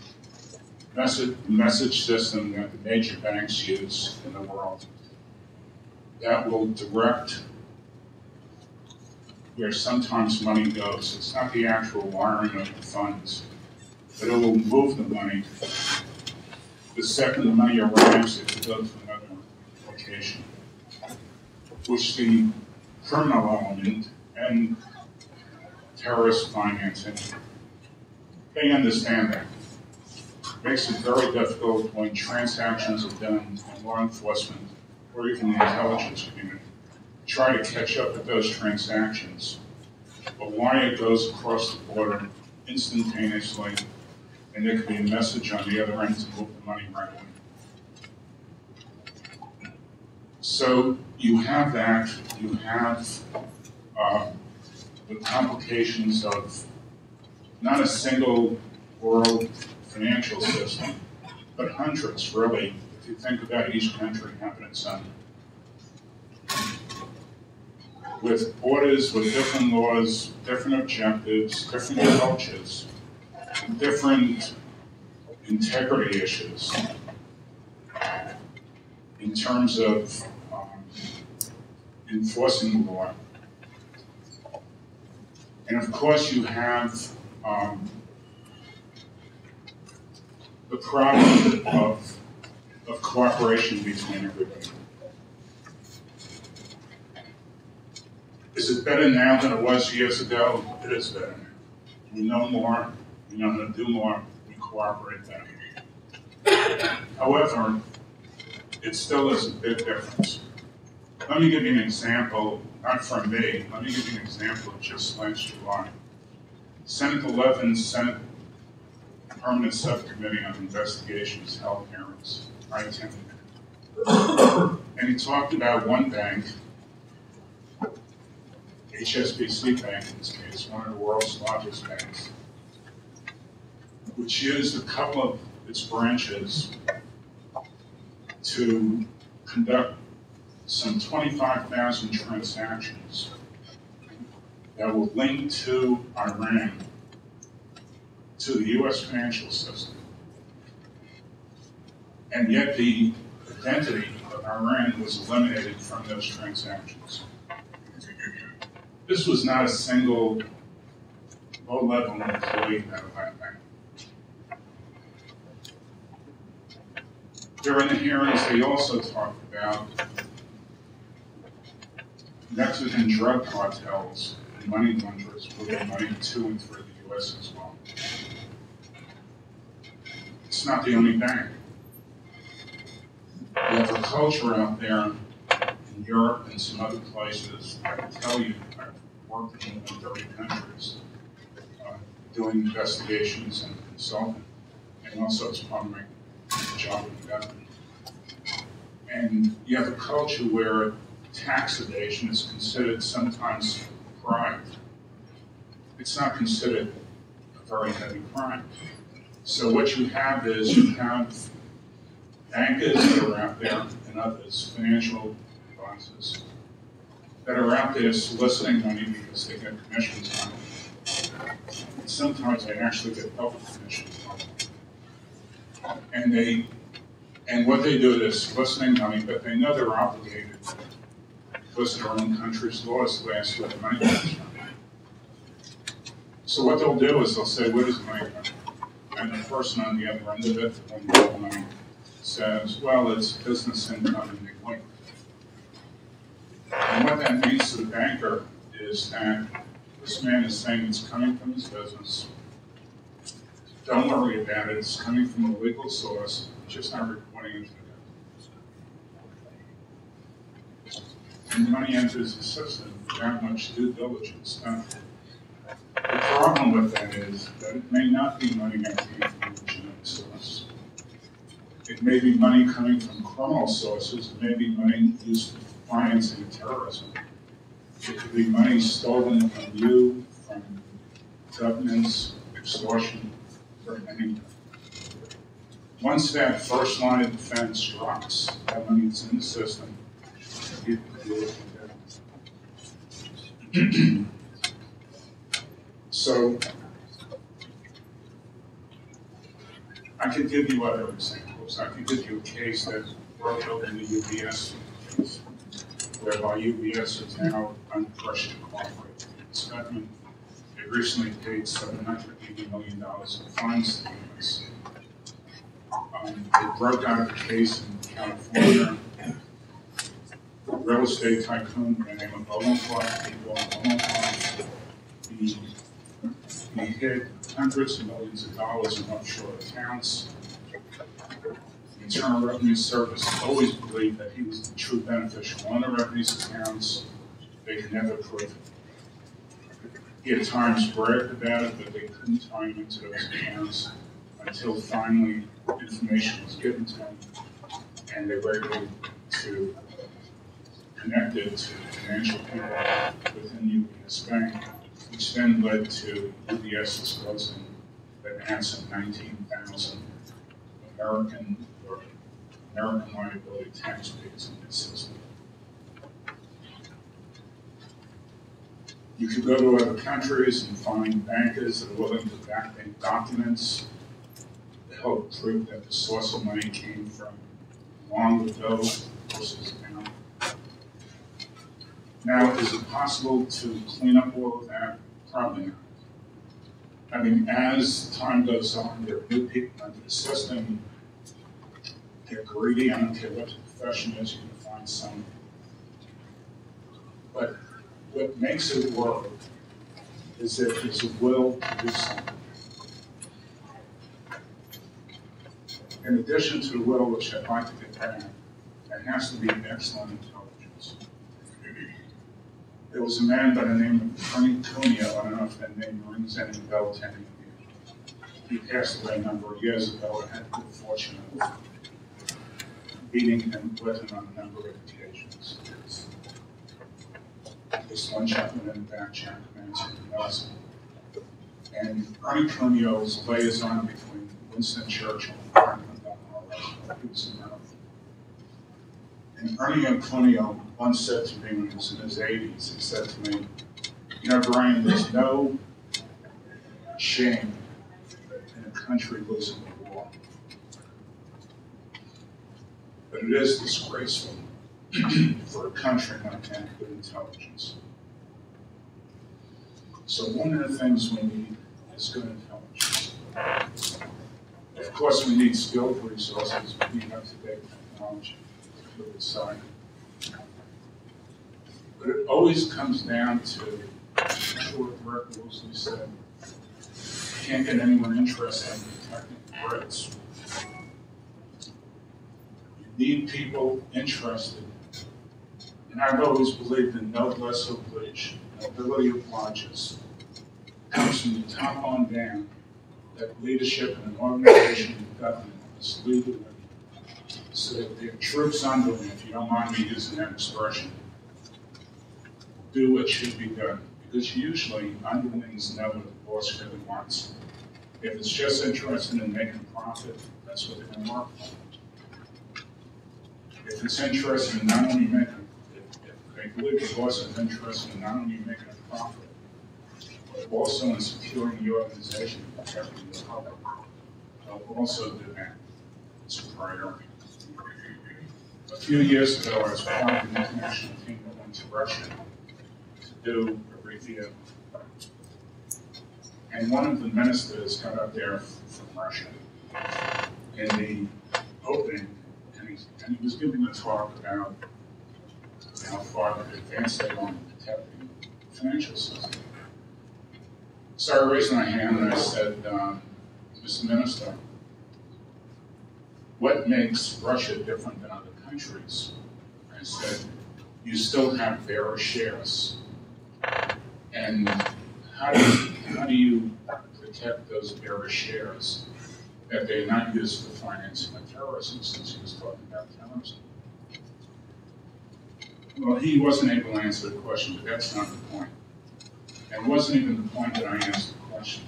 message system that the major banks use in the world that will direct where sometimes money goes. It's not the actual wiring of the funds, but it will move the money. The second the money arrives, it will go to another location, which the criminal element and terrorist financing, they understand that. Makes it very difficult when transactions are done in law enforcement or even the intelligence community. Try to catch up with those transactions. A wire goes across the border instantaneously, and there could be a message on the other end to move the money right away. So you have that, you have the complications of not a single world financial system, but hundreds, really, if you think about each country having its own. With borders, with different laws, different objectives, different cultures, different integrity issues in terms of enforcing the law. And of course you have the problem of cooperation between everybody. Is it better now than it was years ago? It is better now. We know more, we know how to do more, we cooperate better. However, it still is a big difference. Let me give you an example, not from me, let me give you an example of just last July. Senate 11, Senate Permanent Subcommittee on Investigations held hearings. I attended it. And he talked about one bank, HSBC Bank in this case, one of the world's largest banks, which used a couple of its branches to conduct some 25,000 transactions that were linked to Iran, to the US financial system. And yet the identity of Iran was eliminated from those transactions. This was not a single low-level employee at a bank. During the hearings, they also talked about Mexican drug cartels and money launderers moving money to and through the U.S. as well. It's not the only bank. We have a culture out there in Europe and some other places. I can tell you, I've worked in 30 countries doing investigations and consulting, and also as part of my job in the government. And you have a culture where tax evasion is considered sometimes a crime. It's not considered a very heavy crime. So what you have is you have bankers that are out there and others, financial advisors, that are out there soliciting money because they get commissions on it. And sometimes they actually get double commissions on it. And what they do is soliciting money, but they know they're obligated because of their own country's laws to ask where the money comes from. So what they'll do is they'll say, where does the money come from? And the person on the other end of it, when the money says, well, it's business income and they wink. And what that means to the banker is that this man is saying it's coming from his business. Don't worry about it, it's coming from a legal source, just not reporting it to them. And money enters the system without much due diligence. Now, the problem with that is that it may not be money that came from a legitimate source. It may be money coming from criminal sources, it may be money used for financing terrorism. It could be money stolen from you, from governments, extortion, or anything. Once that first line of defense drops, that money is in the system, you can deal with it. So, I could give you other examples. I could give you a case that broke open the UBS case, whereby UBS is now under pressure to cooperate. This government, they recently paid $780 million in fines to the US. They broke out a case in California. A real estate tycoon by the name of Olenfant, he hid hundreds of millions of dollars in offshore accounts. The Internal Revenue Service always believed that he was the true beneficial owner of these accounts. They could never prove it. He at times bragged about it, but they couldn't tie him into those accounts until finally information was given to them, and they were able to connect it to financial people within UBS Bank, which then led to UBS disclosing that it had some 19,000 American liability taxpayers in its system. You could go to other countries and find bankers that are willing to backdate documents to help prove that the source of money came from long ago versus now. Now, is it possible to clean up all of that? Probably not. I mean, as time goes on, there are new people into the system. They're greedy. I don't care what the profession is, you can find some. But what makes it work is that there's a will to do something. In addition to the will, which I'd like to get back, there has to be excellent intelligence. There was a man by the name of Frank Cuneo, I don't know if that name rings any bell to any of you. He passed away a number of years ago. I had the good fortune of meeting him with him on a number of occasions. This one gentleman in the back, Jack Manson Nelson. And Ernie Cuneo was a liaison between Winston Churchill and Franklin Delano Roosevelt. He was American. And Ernie Cuneo once said to me when he was in his 80s, he said to me, you know, Brian, there's no shame in a country losing a war. But it is disgraceful for a country not to have good intelligence. So one of the things we need is good intelligence. Of course, we need skilled resources, we need up-to-date technology to the side. But it always comes down to, I'm sure what Rick Woolsey said, you can't get anyone interested in protecting threats. You need people interested. And I've always believed in noblesse oblige, nobility obliges. It comes from the top on down, that leadership in an organization and government is legally, so that their troops under them, if you don't mind me using that expression, do what should be done. Because usually underlings know what the boss really wants. If it's just interested in making profit, that's what they're going to work for. If it's interested in not only making, if they they believe the boss is interested in not only making a profit, but also in securing the organization and protecting the public. They'll also do that. It's a priority. A few years ago, I was part of an international team that went to Russia to do a review. And one of the ministers got up there from Russia in the opening, and he was giving a talk about how far advanced they are in protecting the financial system. So I raised my hand and I said, Mr. Minister, what makes Russia different than other countries? I said, you still have bearer shares. And how do you protect those bearer shares that they're not used for financing of terrorism, since he was talking about terrorism? Well, he wasn't able to answer the question, but that's not the point. And it wasn't even the point that I asked the question.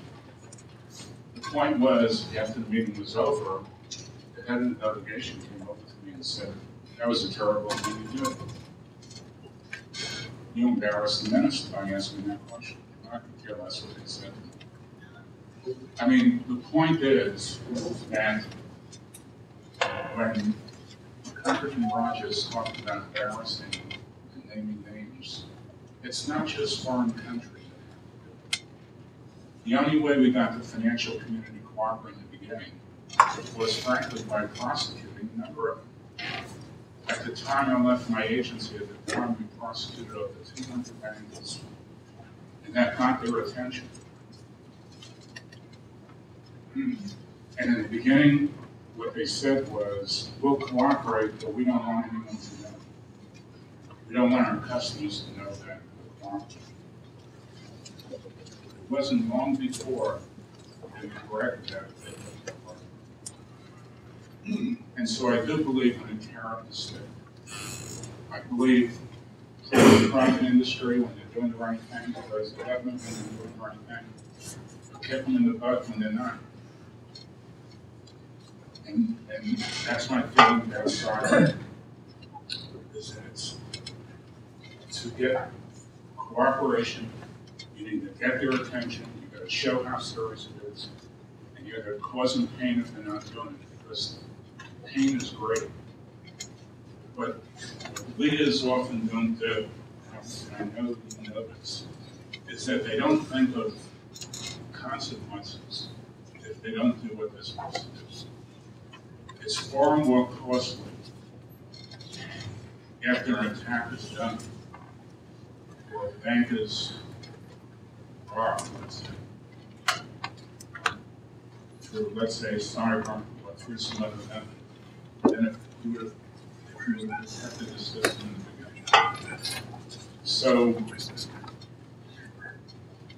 The point was, after the meeting was over, the head of the delegation came over to me and said, that was a terrible thing to do. You embarrassed the minister by asking that question. I could care less what they said. I mean, the point is that when Congressman Rogers talked about embarrassing and naming names, it's not just foreign countries. The only way we got the financial community to cooperate in the beginning was frankly by prosecuting a number of them. At the time I left my agency, at the time we prosecuted over 200 bankers, and that got their attention. And in the beginning, what they said was, we'll cooperate, but we don't want anyone to know. We don't want our customers to know that we're cooperating. It wasn't long before they corrected that. And so I do believe in a tariff state. I believe in the private industry when they're doing the right thing, whereas the government when they're doing the right thing, kick them in the butt when they're not. And that's my feeling about cyber, is that it's to get cooperation, you need to get their attention, you've got to show how serious it is, and you're going to cause them pain if they're not doing it, because pain is great. But what leaders often don't do, and I know you know this, is that they don't think of consequences if they don't do what they're supposed to do. It's far more costly after an attack is done, or the bankers are, through, let's say, cyber or through some other method, than if you would have protected the system in the beginning. So,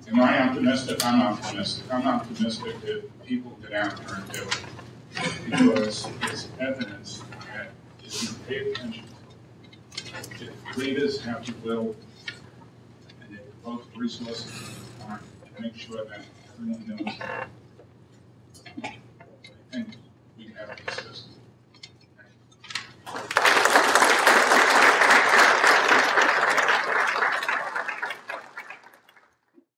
am I optimistic? I'm optimistic. I'm optimistic that people get out there and do it, because it's evidence that if you pay attention, if leaders have the will and they devote resources and time to make sure that everyone knows that, I think we have